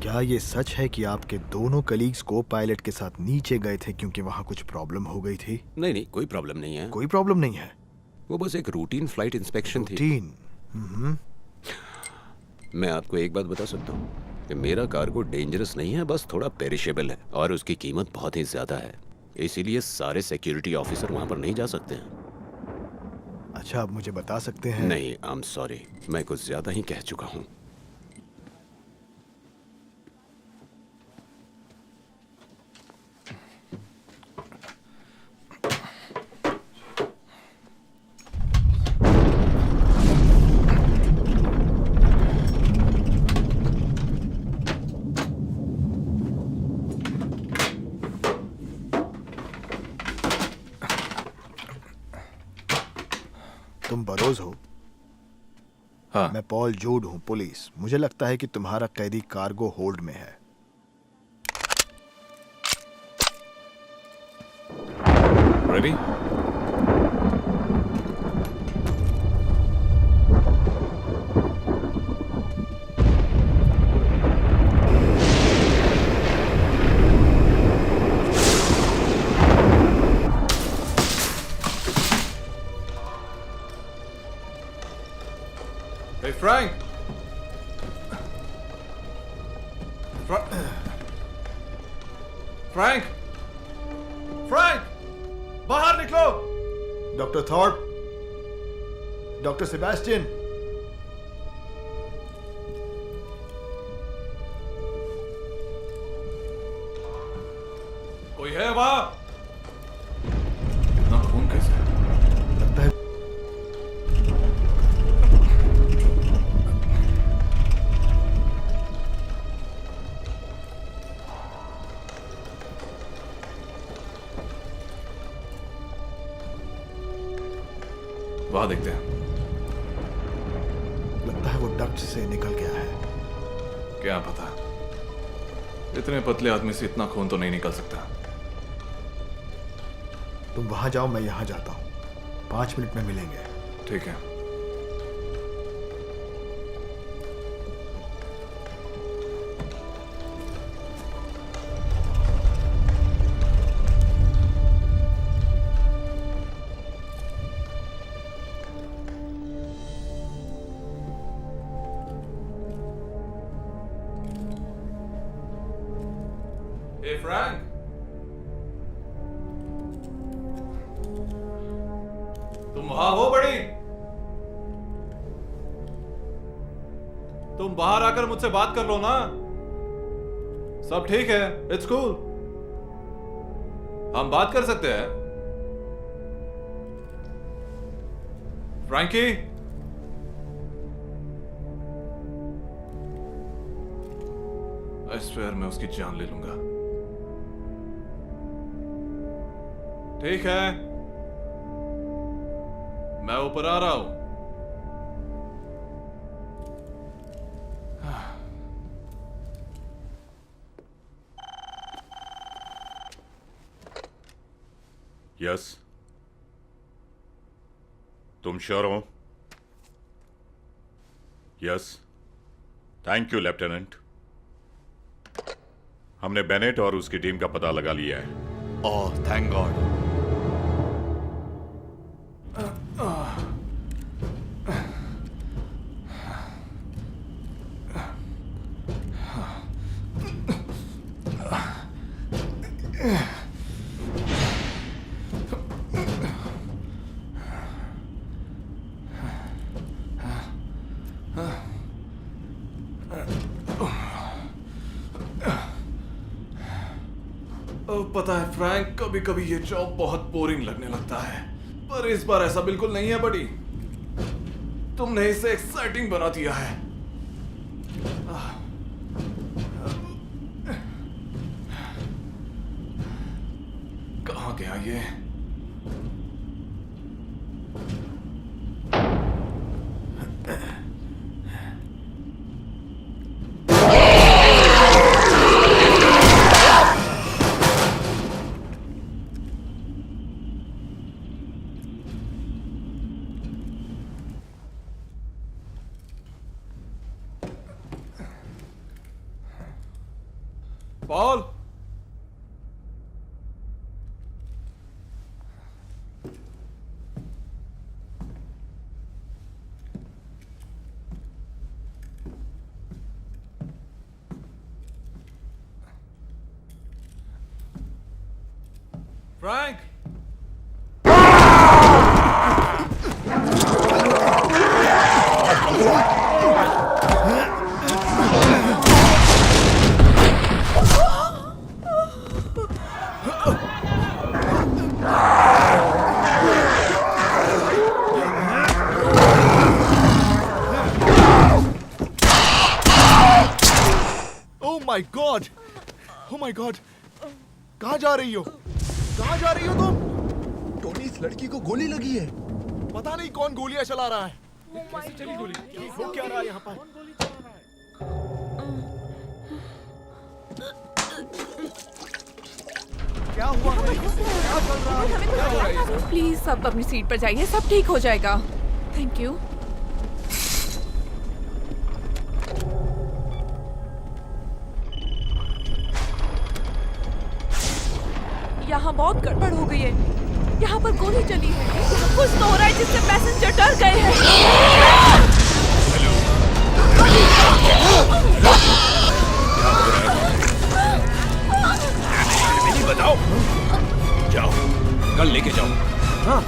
क्या ये सच है कि आपके दोनों कलीग्स को पायलट के साथ नीचे गए थे क्योंकि वहाँ कुछ प्रॉब्लम हो गई थी? नहीं नहीं, कोई प्रॉब्लम नहीं है। कोई प्रॉब्लम नहीं है? वो बस एक रूटीन फ्लाइट इंस्पेक्शन थी। रूटीन? मैं आपको एक बात बता सकता हूँ कि मेरा कार्गो डेंजरस नहीं है, बस थोड़ा पेरिशेबल है और उसकी कीमत बहुत ही ज्यादा है। इसीलिए सारे सिक्योरिटी ऑफिसर वहाँ पर नहीं जा सकते हैं। अच्छा, आप मुझे बता सकते हैं? नहीं, आई एम सॉरी, मैं कुछ ज्यादा ही कह चुका हूँ। तुम बरोज हो? हाँ। मैं पॉल जूड हूँ, पुलिस। मुझे लगता है कि तुम्हारा कैदी कार्गो होल्ड में है। Ready? Hey Frank! Frank! Frank! बाहर निकलो! डॉक्टर थॉर्प, डॉक्टर सेबेस्टियन, कोई है वहां? इतना खून कैसे? लगता है वहां देखते हैं। लगता है वो डक्ट से निकल गया है। क्या पता, इतने पतले आदमी से इतना खून तो नहीं निकल सकता। तुम वहां जाओ, मैं यहां जाता हूँ। 5 मिनट में मिलेंगे। ठीक है। Hey Frank! तुम तुम वहां हो बड़ी? तुम बाहर आकर मुझसे बात कर लो ना। सब ठीक है, इट्स कूल। हम बात कर सकते हैं। फ्रैंकी, आई स्वेयर मैं उसकी जान ले लूंगा। ठीक है, मैं ऊपर आ रहा हूं। यस, तुम श्योर हो? Yes, thank you lieutenant. हमने बेनेट और उसकी टीम का पता लगा लिया है। Oh thank God. पता है फ्रैंक, कभी कभी ये जॉब बहुत बोरिंग लगने लगता है, पर इस बार ऐसा बिल्कुल नहीं है बड़ी। तुमने इसे एक्साइटिंग बना दिया है। कहाँ गया ये? Paul, Frank, my God, oh my God, कहाँ जा रही हो? कहाँ जा रही हो तुम? टोनी, इस लड़की को गोली लगी है। पता नहीं कौन गोलियां चला रहा है। कैसे चली गोली? हो क्या रहा है यहाँ पर? क्या हुआ है? क्या चल रहा है? क्या हो रहा है? प्लीज सब अपनी सीट पर जाइए, सब ठीक हो जाएगा। Thank you. यहाँ बहुत गड़बड़ हो गई है। यहाँ पर गोली चली है। यहाँ कुछ तो हो रहा है जिससे पैसेंजर डर गए हैं। नहीं बताओ। जाओ, कल लेके जाओ। हाँ।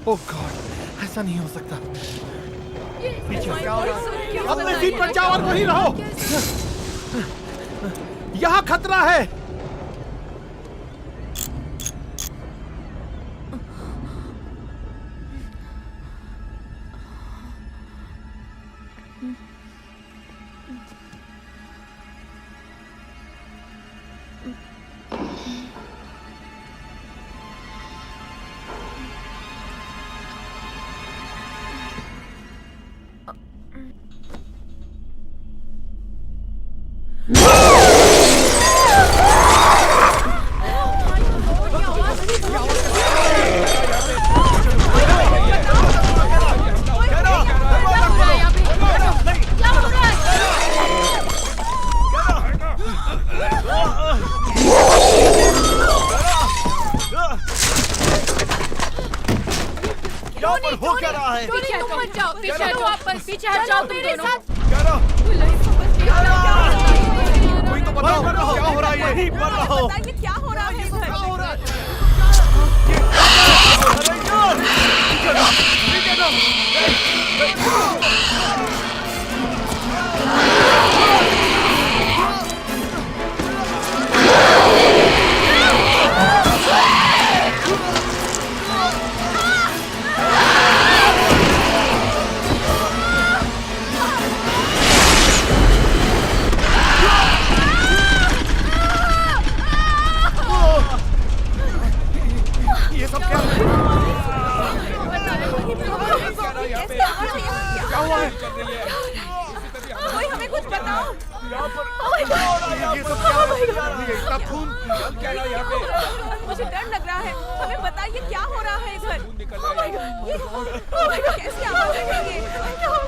ओह गॉड, ऐसा नहीं हो सकता। पीछे क्या हो रहा है? अपने सीट पर जाओ और वहीं रहो। यहाँ खतरा है। यहाँ पर हो क्या रहा है? पीछे हटो, मत जाओ, पीछे हटो, वापस पीछे हट जाओ तुम दोनों। कोई तो बताओ क्या हो रहा है? यही मर रहा हो। बताइए क्या हो रहा है इधर? क्या हो रहा ये सब क्या है? क्या हुआ है? कोई हमें कुछ बताओ। यहाँ पर क्या हो रहा है? ये सब क्या हो रहा है? इतना खून क्या है यहाँ पे? मुझे डर लग रहा है। हमें बताइए क्या हो रहा है इधर? Oh my God, oh my God, कैसे आवाज आ रही है? Oh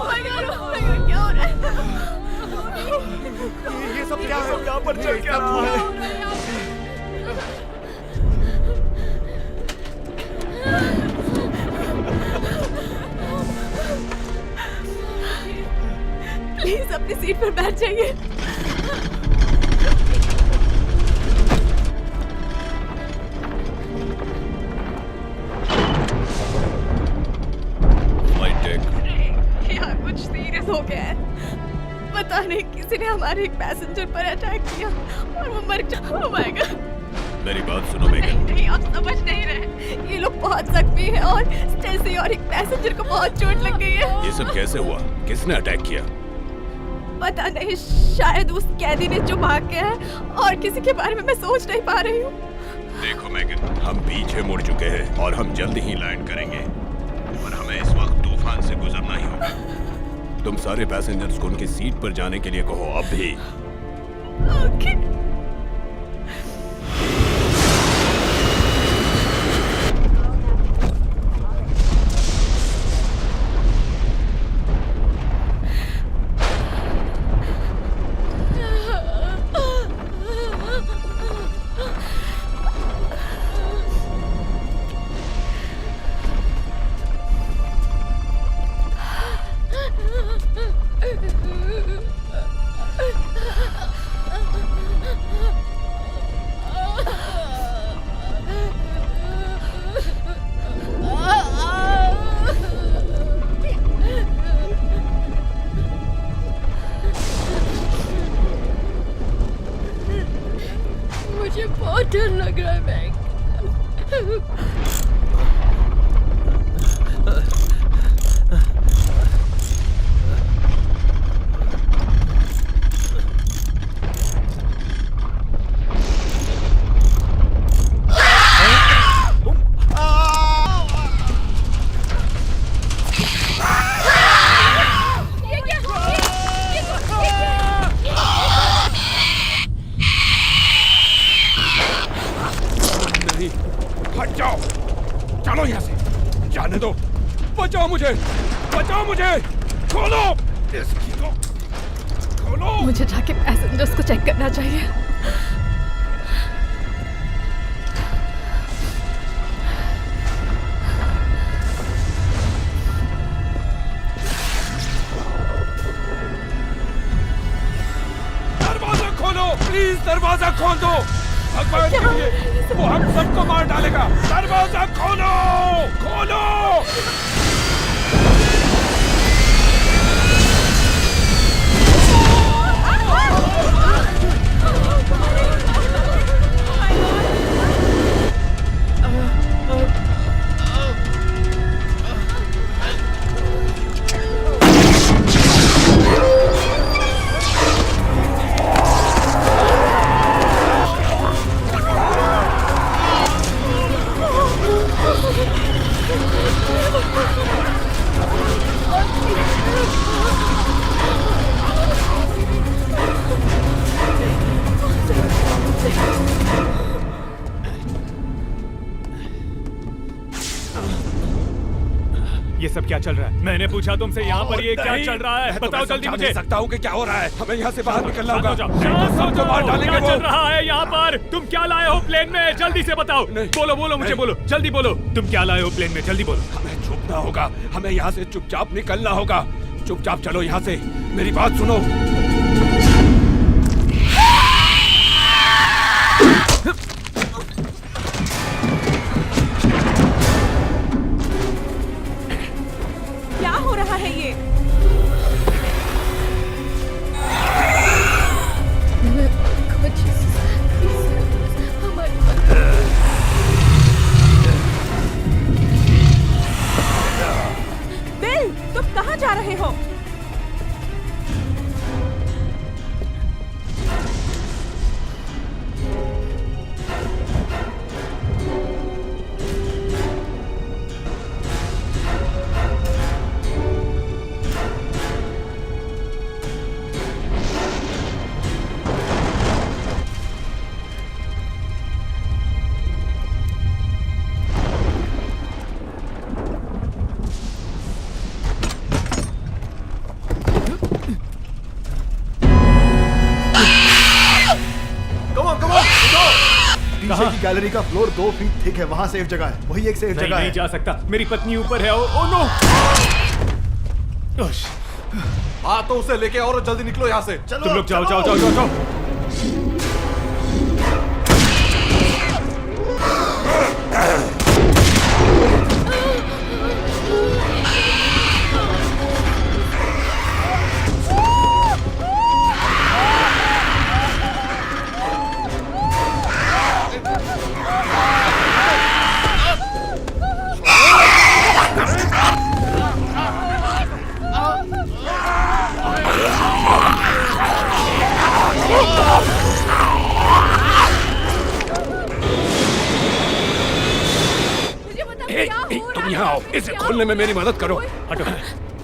my God, oh my God, क्या हो रहा है? ये सब क्या है? यहाँ पर चल क्या रहा है? प्लीज अपनी सीट पर बैठ जाइए। यहाँ कुछ सीरियस हो गया है। पता नहीं किसी ने हमारे एक पैसेंजर पर अटैक किया और वो मर गया। Oh my God, मेरी बात सुनो मेगन। नहीं आप समझ नहीं रहे। ये लोग बहुत जख्मी हैं और स्टेसी और एक पैसेंजर को बहुत चोट लग गई है। ये सब कैसे हुआ? किसने अटैक किया? पता नहीं, शायद उस कैदी ने जो भाग गया है और किसी के बारे में मैं सोच नहीं पा रही हूँ। देखो मैगन, हम पीछे मुड़ चुके हैं और हम जल्द ही लैंड करेंगे, पर हमें इस वक्त तूफान से गुजरना ही होगा। तुम सारे पैसेंजर्स को उनकी सीट पर जाने के लिए कहो अभी। ओके। मुझे बहुत डर लग रहा है मैक। हट जाओ, चलो यहाँ से, जाने दो, बचाओ मुझे, बचाओ मुझे, खोलो इसकी को, खोलो। मुझे जाके पैसेंजर्स को चेक करना चाहिए। दरवाजा खोलो, प्लीज दरवाजा खोल दो, भगवान के लिए, वो हम सबको मार डालेगा। दरवाजा खोलो, खोलो। Oh, सब क्या चल रहा है? मैंने पूछा तुमसे यहाँ पर ये क्या चल रहा है? बताओ जल्दी मुझे। नहीं सकता हूँ कि क्या हो रहा है। हमें यहाँ से बाहर निकलना होगा। सबको मार डालेंगे। क्या चल रहा है यहाँ पर? तुम क्या लाए हो प्लेन में? जल्दी से बताओ। बोलो बोलो मुझे बोलो, जल्दी बोलो। तुम क्या लाए हो प्लेन में? जल्दी बोलो। हमें छुपना होगा, हमें यहाँ से चुपचाप निकलना होगा। चुपचाप चलो यहाँ से, मेरी बात सुनो। क्या हो रहा है ये? बिल, तुम कहाँ जा रहे हो? पीछे की गैलरी का फ्लोर 2 फीट थिक है, वहाँ सेफ जगह है। वही एक सेफ जगह है। नहीं जा सकता, मेरी पत्नी ऊपर है। Oh no! हाँ तो उसे लेके और जल्दी निकलो यहाँ से। चलो, तुम लोग जाओ जाओ जाओ जाओ जाओ। तुम यहाँ आओ, इसे खोलने में मेरी मदद करो। हटो,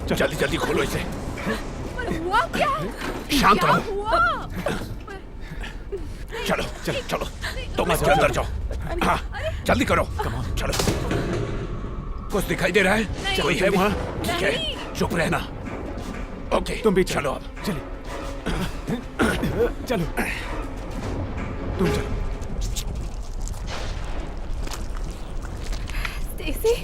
जल्दी जल्दी खोलो इसे। हुआ क्या? शांत क्या रहो। हुआ? चलो चलो चलो, तुम इसके अंदर जाओ। हाँ जल्दी करो, चलो। कुछ दिखाई दे रहा है? कोई है वहाँ? ठीक है, चुप रहना। ओके तुम भी चलो अब। चलो तुम चलो। स्टेसी,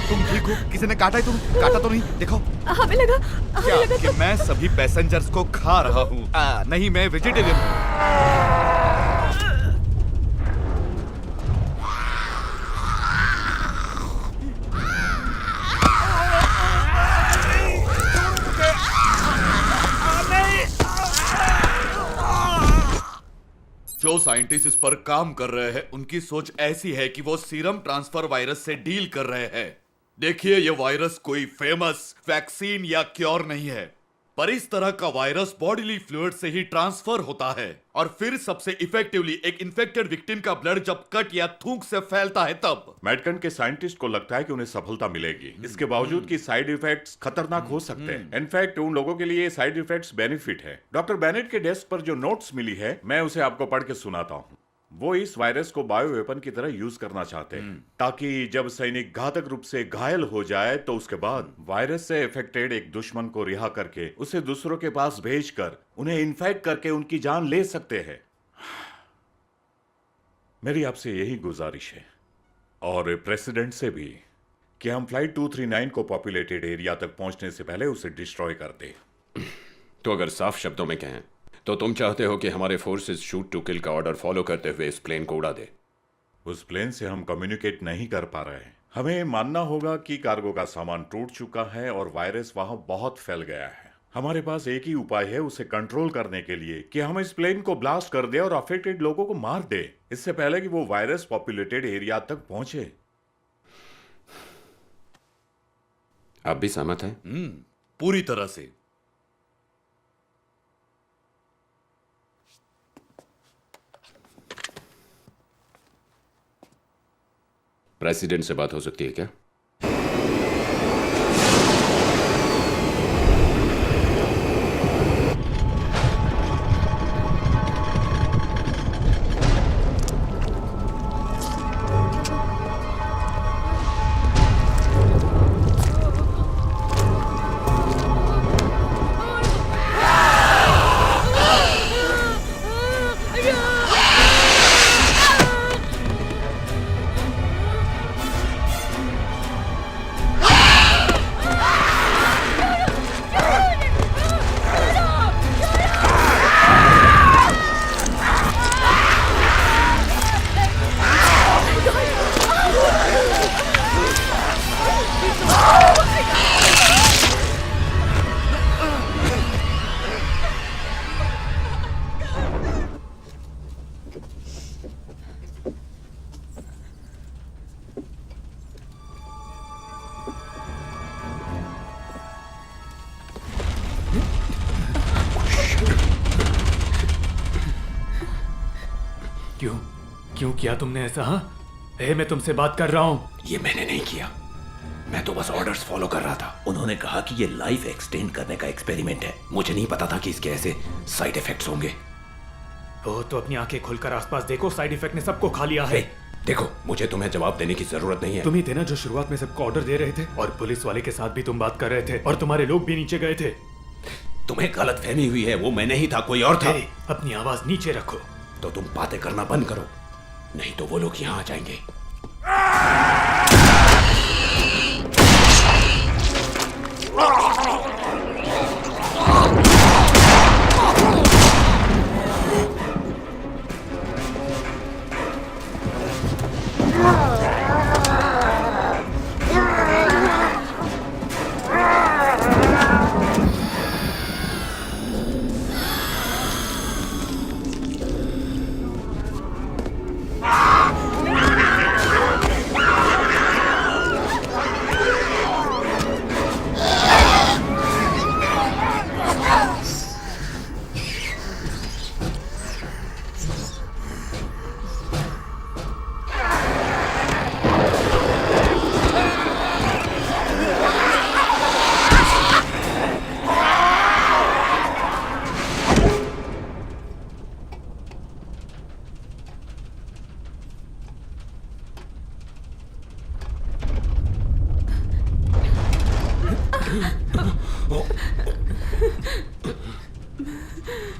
तुम ठीक हो? किसी ने काटा है? तुम काटा तो नहीं? देखो। हमें लगा क्या कि मैं सभी पैसेंजर्स को खा रहा हूँ? नहीं, मैं वेजिटेरियन हूँ। जो साइंटिस्ट इस पर काम कर रहे हैं उनकी सोच ऐसी है कि वो सीरम ट्रांसफर वायरस से डील कर रहे हैं। देखिए, ये वायरस कोई फेमस वैक्सीन या क्योर नहीं है, पर इस तरह का वायरस बॉडीली फ्लूइड से ही ट्रांसफर होता है और फिर सबसे इफेक्टिवली एक इन्फेक्टेड विक्टिम का ब्लड जब कट या थूक से फैलता है तब। मेडकन के साइंटिस्ट को लगता है कि उन्हें सफलता मिलेगी, इसके बावजूद कि साइड इफेक्ट्स खतरनाक हो सकते हैं। इनफैक्ट उन लोगों के लिए साइड इफेक्ट्स बेनिफिट है। डॉक्टर बेनेट के डेस्क पर जो नोट्स मिली है, मैं उसे आपको पढ़ के सुनाता हूँ। वो इस वायरस को बायो वेपन की तरह यूज करना चाहते हैं, ताकि जब सैनिक घातक रूप से घायल हो जाए तो उसके बाद वायरस से इफेक्टेड एक दुश्मन को रिहा करके उसे दूसरों के पास भेजकर उन्हें इन्फेक्ट करके उनकी जान ले सकते हैं। मेरी आपसे यही गुजारिश है और प्रेसिडेंट से भी कि हम फ्लाइट 239 को पॉपुलेटेड एरिया तक पहुंचने से पहले उसे डिस्ट्रॉय कर दे। तो अगर साफ शब्दों में कहें तो तुम चाहते हो कि हमारे फोर्सेस शूट टू किल का ऑर्डर फॉलो करते हुए इस प्लेन को उड़ा दे? उस प्लेन से हम कम्युनिकेट नहीं कर पा रहे हैं। हमें मानना होगा कि कार्गो का सामान टूट चुका है और वायरस वहां बहुत फैल गया है। हमारे पास एक ही उपाय है उसे कंट्रोल करने के लिए कि हम इस प्लेन को ब्लास्ट कर दे और अफेक्टेड लोगों को मार दे, इससे पहले कि वो वायरस पॉपुलेटेड एरिया तक पहुंचे। आप भी सहमत हैं? पूरी तरह से। प्रेसिडेंट से बात हो सकती है क्या? क्यों किया तुमने ऐसा? हाँ, मैं तुमसे बात कर रहा हूँ। ये मैंने नहीं किया, मैं तो बस ऑर्डर्स फॉलो कर रहा था। उन्होंने कहा कि ये लाइफ एक्सटेंड करने का एक्सपेरिमेंट है। मुझे नहीं पता था कि इसके ऐसे साइड इफेक्ट्स होंगे। ओ, तो अपनी आंखें खोलकर आसपास देखो, साइड इफेक्ट ने सबको खा लिया है। देखो, मुझे तुम्हें जवाब देने की जरूरत नहीं है। तुम ही थे ना जो शुरुआत में सबको ऑर्डर दे रहे थे, और पुलिस वाले के साथ भी तुम बात कर रहे थे, और तुम्हारे लोग भी नीचे गए थे। तुम्हें गलतफहमी हुई है, वो मैं नहीं था, कोई और था। अपनी आवाज नीचे रखो। तो तुम बातें करना बंद करो, नहीं तो वो लोग यहाँ आ जाएंगे।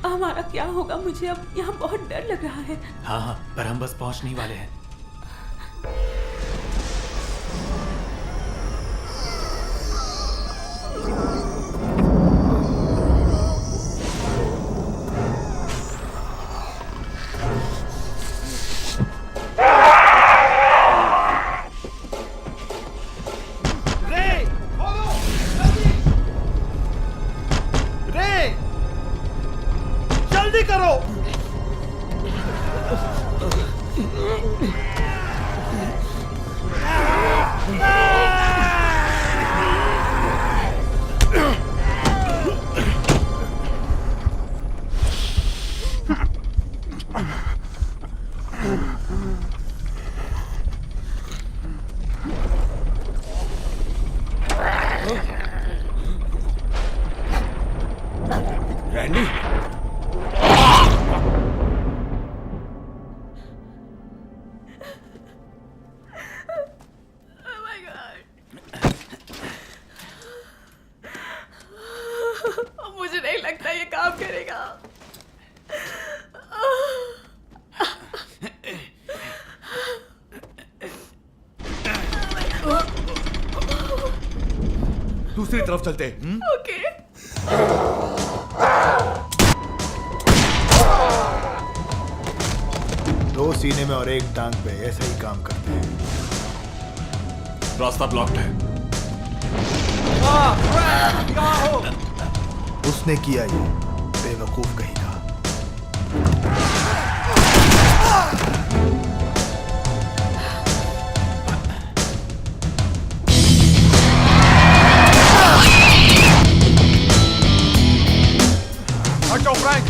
हमारा क्या होगा? मुझे अब यहाँ बहुत डर लग रहा है। हाँ, पर हम बस पहुंचने ही वाले हैं। रैंडी, मुझे नहीं लगता ये काम करेगा। दूसरी तरफ चलते हैं। ओके। दो सीने में और एक टांग पे, ऐसा ही काम करते हैं। रास्ता ब्लॉक्ड है। उसने किया ये, बेवकूफ कहीं का। हटो फ्रैंक।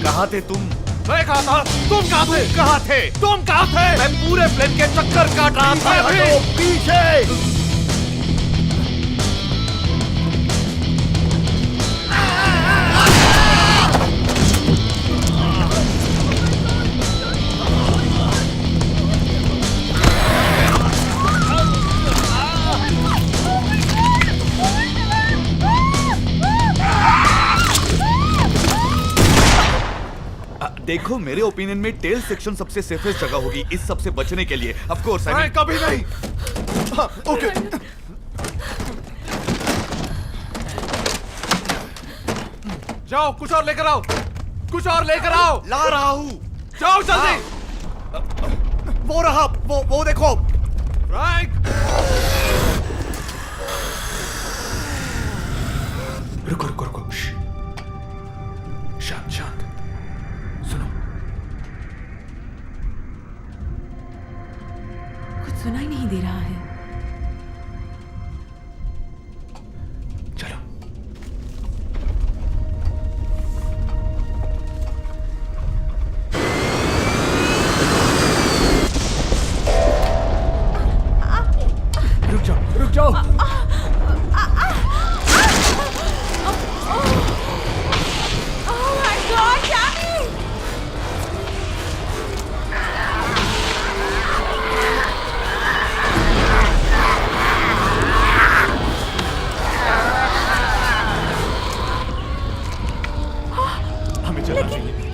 कहाँ थे तुम मैं कहा था? तुम कहाँ थे? कहाँ थे? तुम कहाँ थे? मैं पूरे प्लेन के चक्कर काट रहा था। हटो, पीछे। देखो, मेरे ओपिनियन में टेल सेक्शन सबसे सेफेस्ट जगह होगी इस सब से बचने के लिए। ऑफ कोर्स कभी नहीं। हाँ, ओके। जाओ, कुछ और लेकर आओ, कुछ और लेकर आओ। ला रहा हूँ। जाओ जल्दी। वो रहा, वो देखो। फ्रैंक, रुको रुको रुको। शांत शांत। सुनो। कुछ सुनाई नहीं दे रहा है। चलो। रुक जाओ, रुक जाओ।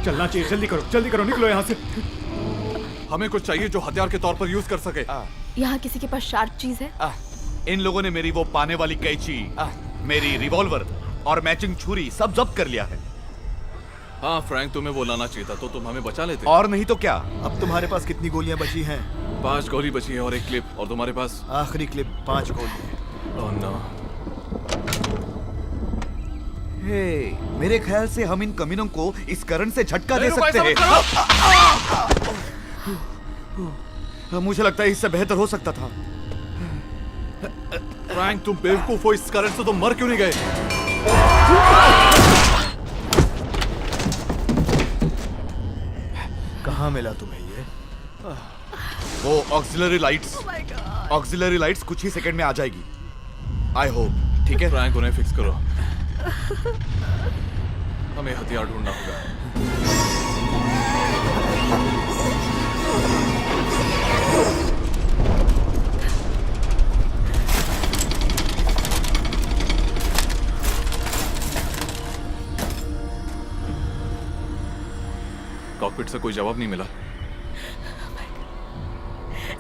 चलना चाहिए। जल्दी करो, निकलो यहाँ से। हमें कुछ चाहिए जो हथियार के तौर पर यूज कर सके। यहाँ किसी के पास शार्प चीज है? इन लोगों ने मेरी वो पाने वाली कैंची, मेरी रिवॉल्वर और मैचिंग छुरी सब जब्त कर लिया है। हाँ फ्रैंक, तुम्हें वो लाना चाहिए था तो तुम हमें बचा लेते। और नहीं तो क्या। अब तुम्हारे पास कितनी गोलियां बची हैं? 5 गोली बची है और 1 क्लिप। और तुम्हारे पास? आखिरी क्लिप 5 गोली। Oh no. हे, मेरे ख्याल से हम इन कमीनों को इस करंट से झटका दे सकते हैं। मुझे लगता है इससे बेहतर हो सकता था। फ्रैंक, तुम बेवकूफ हो। इस करंट से तुम मर क्यों नहीं गए? कहाँ मिला तुम्हें ये? वो ऑक्सिलरी लाइट्स कुछ ही सेकंड में आ जाएगी। I hope. ठीक है फ्रैंक, उन्हें फिक्स करो। हमें हथियार ढूंढना होगा। कॉकपिट से कोई जवाब नहीं मिला।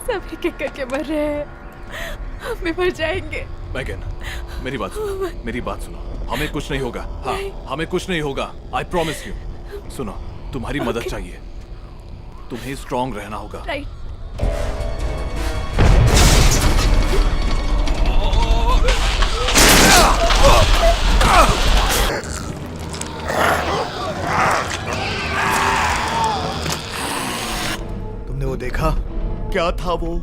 सब एक एक करके मर रहे हैं। हम भी मर जाएंगे। मैगन, मेरी बात सुनो। हमें कुछ नहीं होगा। हाँ, हमें कुछ नहीं होगा। I promise you. सुनो, तुम्हारी मदद चाहिए। तुम्हें स्ट्रांग रहना होगा। तुमने वो देखा? क्या था वो?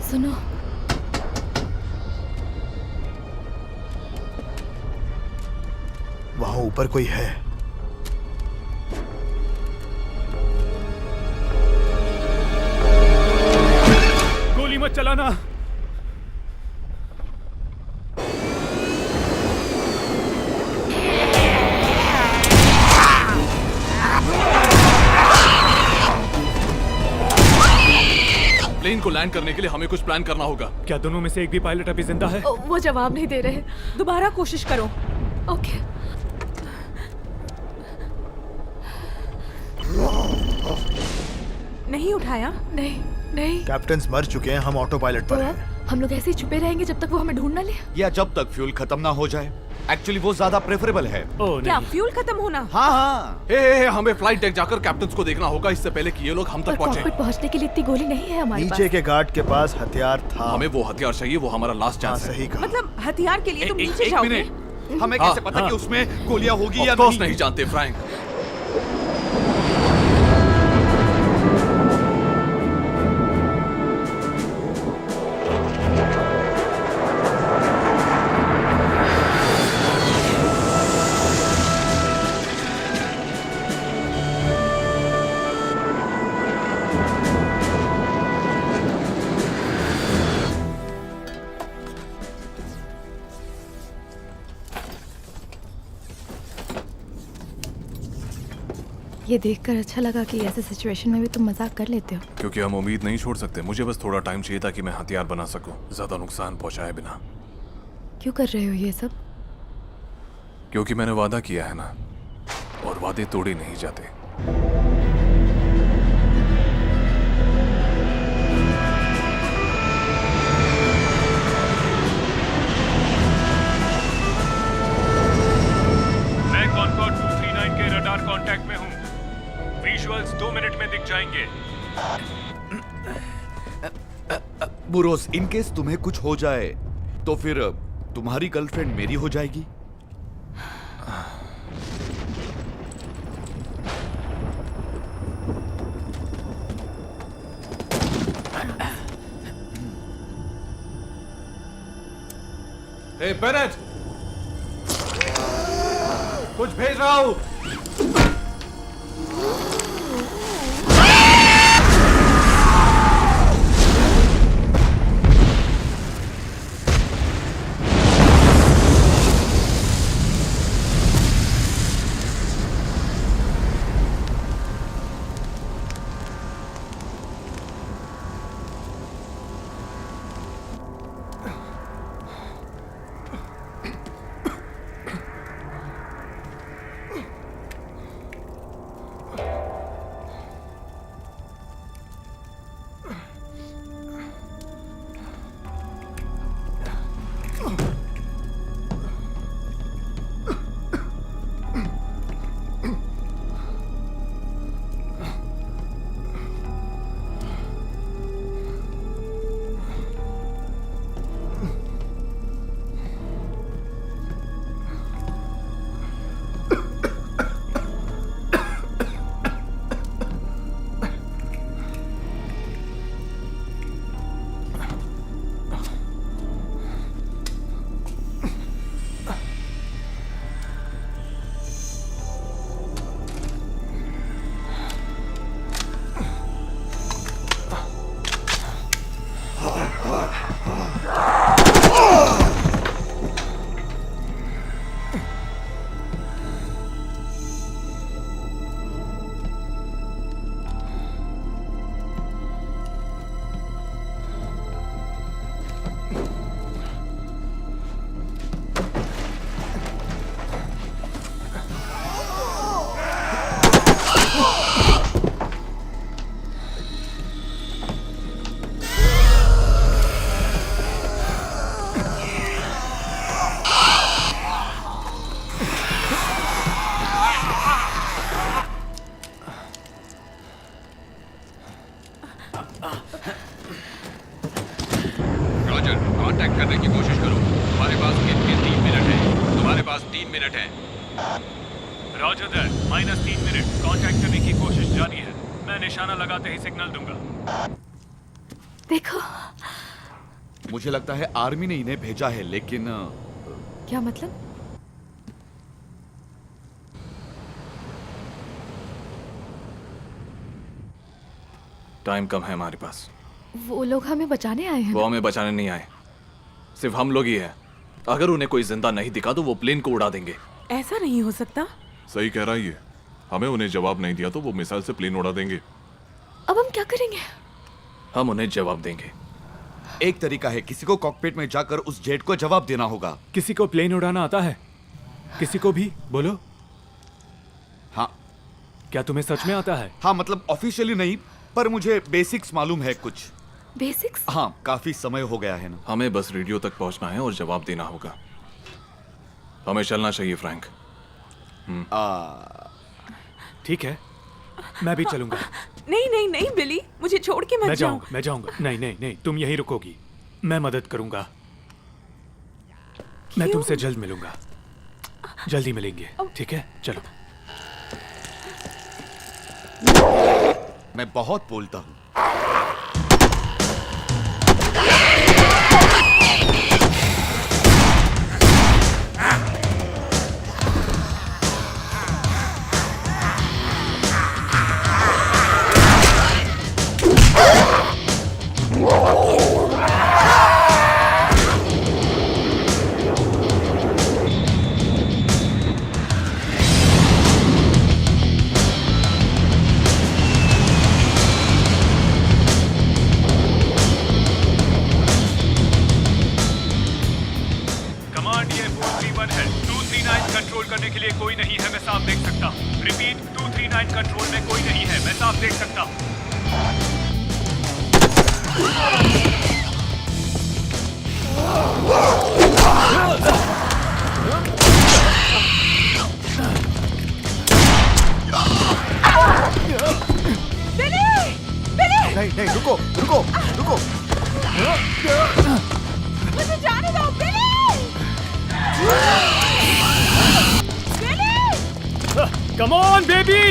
सुनो, वहां ऊपर कोई है। गोली मत चलाना। प्लेन को लैंड करने के लिए हमें कुछ प्लान करना होगा। क्या दोनों में से एक भी पायलट अभी जिंदा है? वो जवाब नहीं दे रहे। दोबारा कोशिश करो। ओके। नहीं उठाया? नहीं। कैप्टन्स मर चुके हैं, हम ऑटो पायलट पर हैं। हम लोग ऐसे ही छुपे रहेंगे जब तक वो हमें ढूंढ ना ले? या जब तक फ्यूल खत्म ना हो जाए। एक्चुअली वो ज्यादा प्रेफरेबल है। क्या फ्यूल खत्म होना? हाँ। हमें फ्लाइट डेक जाकर कैप्टन्स को देखना होगा इससे पहले कि ये लोग हम तक पहुंचे। कॉकपिट पहुंचने के लिए इतनी गोली नहीं है हमारे पास। नीचे के गार्ड के पास हथियार था। हमें वो हथियार चाहिए। वो हमारा लास्ट चांस है। सही कहा। मतलब हथियार के लिए तुम नीचे एक जाओगे? मिनट, हमें कैसे पता कि उसमें गोलियां होगी या नहीं जानते फ्रैंक। ये देखकर अच्छा लगा कि ऐसे सिचुएशन में भी तुम मजाक कर लेते हो। क्योंकि हम उम्मीद नहीं छोड़ सकते। मुझे बस थोड़ा टाइम चाहिए था कि मैं हथियार बना सकूं, ज्यादा नुकसान पहुंचाए बिना। क्यों कर रहे हो ये सब? क्योंकि मैंने वादा किया है ना, और वादे तोड़े नहीं जाते। मैं कॉनकॉर्ड 239 के रडार कांटेक्ट में हूं। विजुअल्स 2 मिनट में दिख जाएंगे। बुरोस, इन केस तुम्हें कुछ हो जाए तो फिर तुम्हारी गर्लफ्रेंड मेरी हो जाएगी। हे बेनेट, कुछ भेज रहा हूं। कांटेक्ट करने की कोशिश करो। तुम्हारे पास कितने 3 मिनट है? तुम्हारे पास 3 मिनट है। Roger that, -3 minute. कांटेक्ट करने की कोशिश जारी है। मैं निशाना लगाते ही सिग्नल दूंगा। देखो, मुझे लगता है आर्मी ने इन्हें भेजा है, लेकिन क्या मतलब? टाइम कम है हमारे पास। वो लोग हमें बचाने आए हैं। वो हमें बचाने नहीं आए, सिर्फ हम लोग ही हैं। अगर उन्हें कोई जिंदा नहीं दिखा तो वो प्लेन को उड़ा देंगे। ऐसा नहीं हो सकता। सही कह रहा है ये। हमें उन्हें जवाब नहीं दिया तो वो मिसाइल से प्लेन उड़ा देंगे। अब हम क्या करेंगे? हम उन्हें जवाब देंगे। एक तरीका है, किसी को कॉकपिट में जाकर उस जेट को जवाब देना होगा। किसी को प्लेन उड़ाना आता है? किसी को भी बोलो। हाँ। क्या तुम्हें सच में आता है? हाँ, मतलब ऑफिशियली नहीं, पर मुझे बेसिक्स मालूम है कुछ। बेसिक्स? हाँ, काफी समय हो गया है ना। हमें बस रेडियो तक पहुंचना है और जवाब देना होगा। हमें चलना चाहिए फ्रैंक। ठीक है, मैं भी चलूंगा। नहीं नहीं नहीं बिली, मुझे छोड़ के मत जाओ। मैं जाऊंगा। नहीं नहीं नहीं, तुम यहीं रुकोगी। मैं मदद करूंगा। मैं तुमसे जल्द मिलूंगा। जल्दी मिलेंगे, ठीक है? चलो। मैं बहुत बोलता हूँ। में कोई नहीं है, मैं साफ देख सकता हूँ। रिपीट, 239 कंट्रोल में कोई नहीं है, मैं साफ देख सकता हूँ। नहीं नहीं, रुको रुको रुको। मुझे जाने दो, Billy! Billy! Come on baby!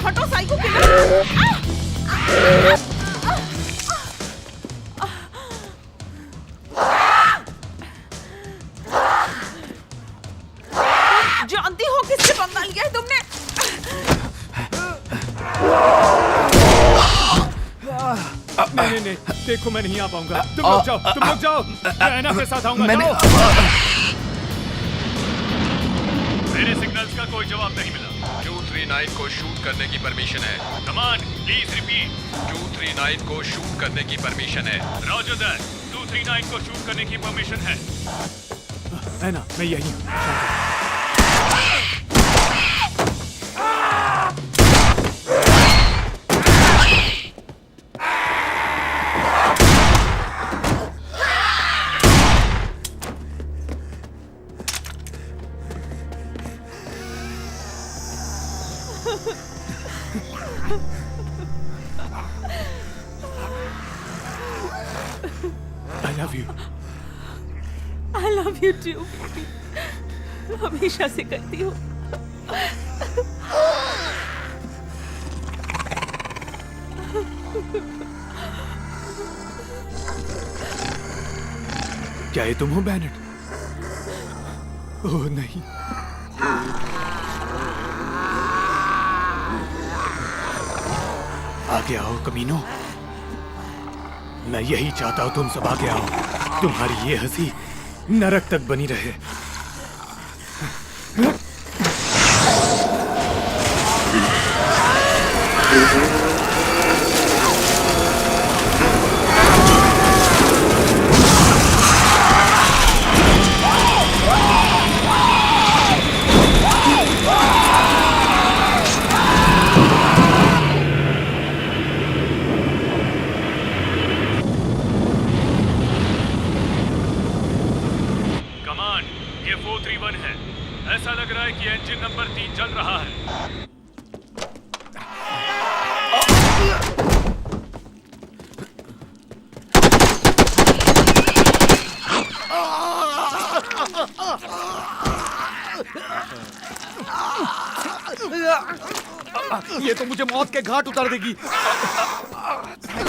हटो साइको किलर! जानती हो किससे पंगा लिया है तुमने? नहीं, देखो मैं नहीं आ पाऊंगा। तुम लोग जाओ, मैं ऐना के साथ आऊंगा। जाओ। मेरे सिग्नल्स का कोई जवाब नहीं मिला। 239 को शूट करने की परमिशन है। कमान, प्लीज रिपीट। 239 को शूट करने की परमिशन है। रॉजर दैट, 239 को शूट करने की परमिशन है। ऐना, मैं यही हूँ। I love you too, baby. हमेशा से करती हूँ। क्या ये तुम हो बैनेट? ओह नहीं। आगे आओ कमीनो। मैं यही चाहता हूं, तुम सब आगे आओ। तुम्हारी ये हंसी नरक तक बनी रहे। ऐसा लग रहा है कि इंजन नंबर 3 चल रहा है। ये तो मुझे मौत के घाट उतार देगी।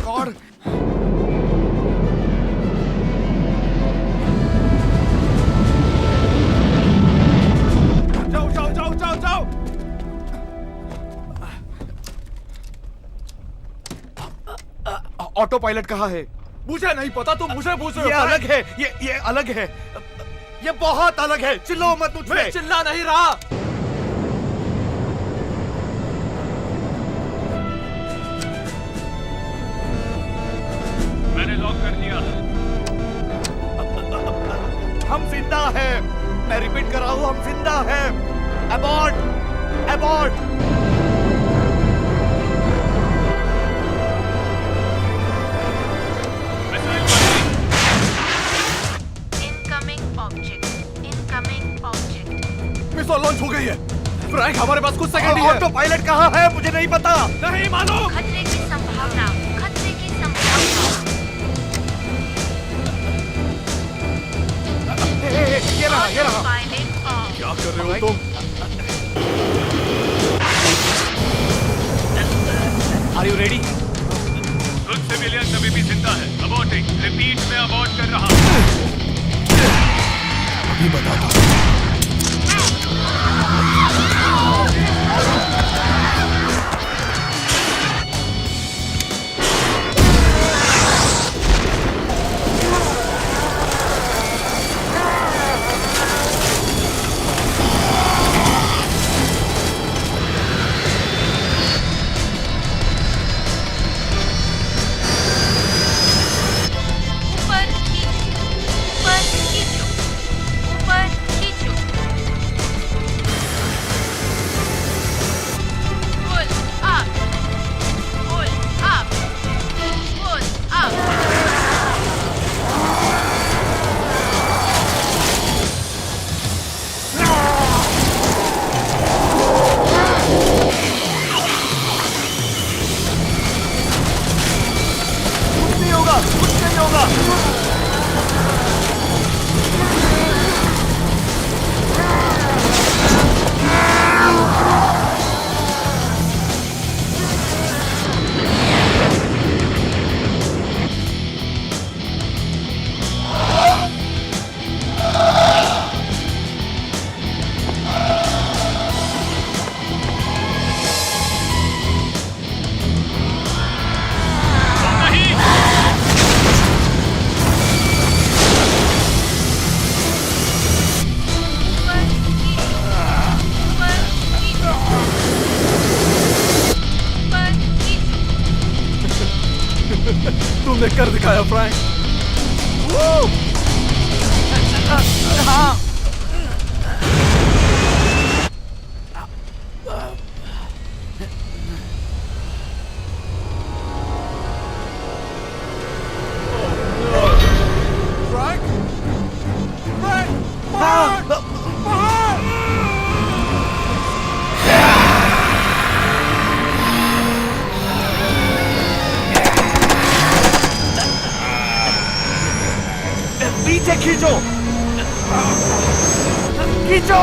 गॉड! जाओ। ऑटो पायलट कहाँ है? मुझे नहीं पता, तुम मुझे पूछ रहे हो। ये अलग है, ये अलग है, ये बहुत अलग है। चिल्लो मत मुझ पे। चिल्ला नहीं रहा। मैंने लॉक कर दिया। हम जिंदा हैं। मैं रिपीट कर रहा हूँ, हम जिंदा हैं। अबॉर्ट! अबॉर्ट! मिसाइल लॉन्च हो गई है। फ्रैंक, हमारे पास कुछ सेकंड ही है। ऑटो पायलट कहाँ है? मुझे नहीं पता। नहीं मालूम। खतरे की संभावना, खतरे की संभावना। ये रहा। क्या कर रहे हो तुम? Are you ready? कुछ सिविलियन अभी भी जिंदा है। अबॉर्टिंग। रिपीट, मैं अबॉर्ट कर रहा हूँ। अभी बताता हूँ। फ्रैंक। हाँ पीछे खींचो, खींचो।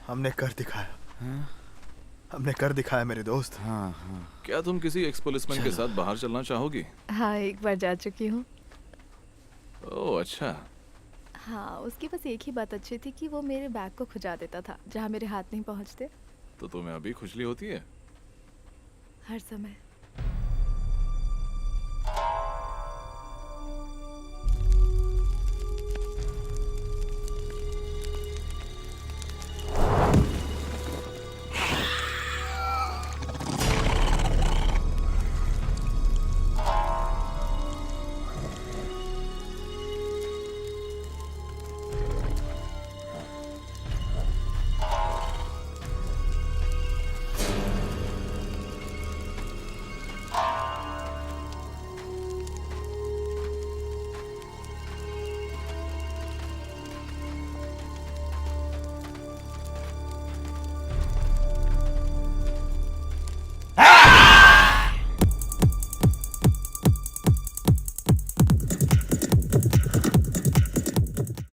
हमने कर दिखाया। हमने कर दिखाया मेरे दोस्त। हाँ हाँ। क्या तुम किसी एक्स पुलिसमैन के साथ बाहर चलना चाहोगी? हाँ, एक बार जा चुकी हूँ। ओह अच्छा। हाँ, उसकी बस एक ही बात अच्छी थी कि वो मेरे बैग को खुजा देता था जहाँ मेरे हाथ नहीं पहुँचते। तो तुम्हें अभी खुजली होती है? हर समय।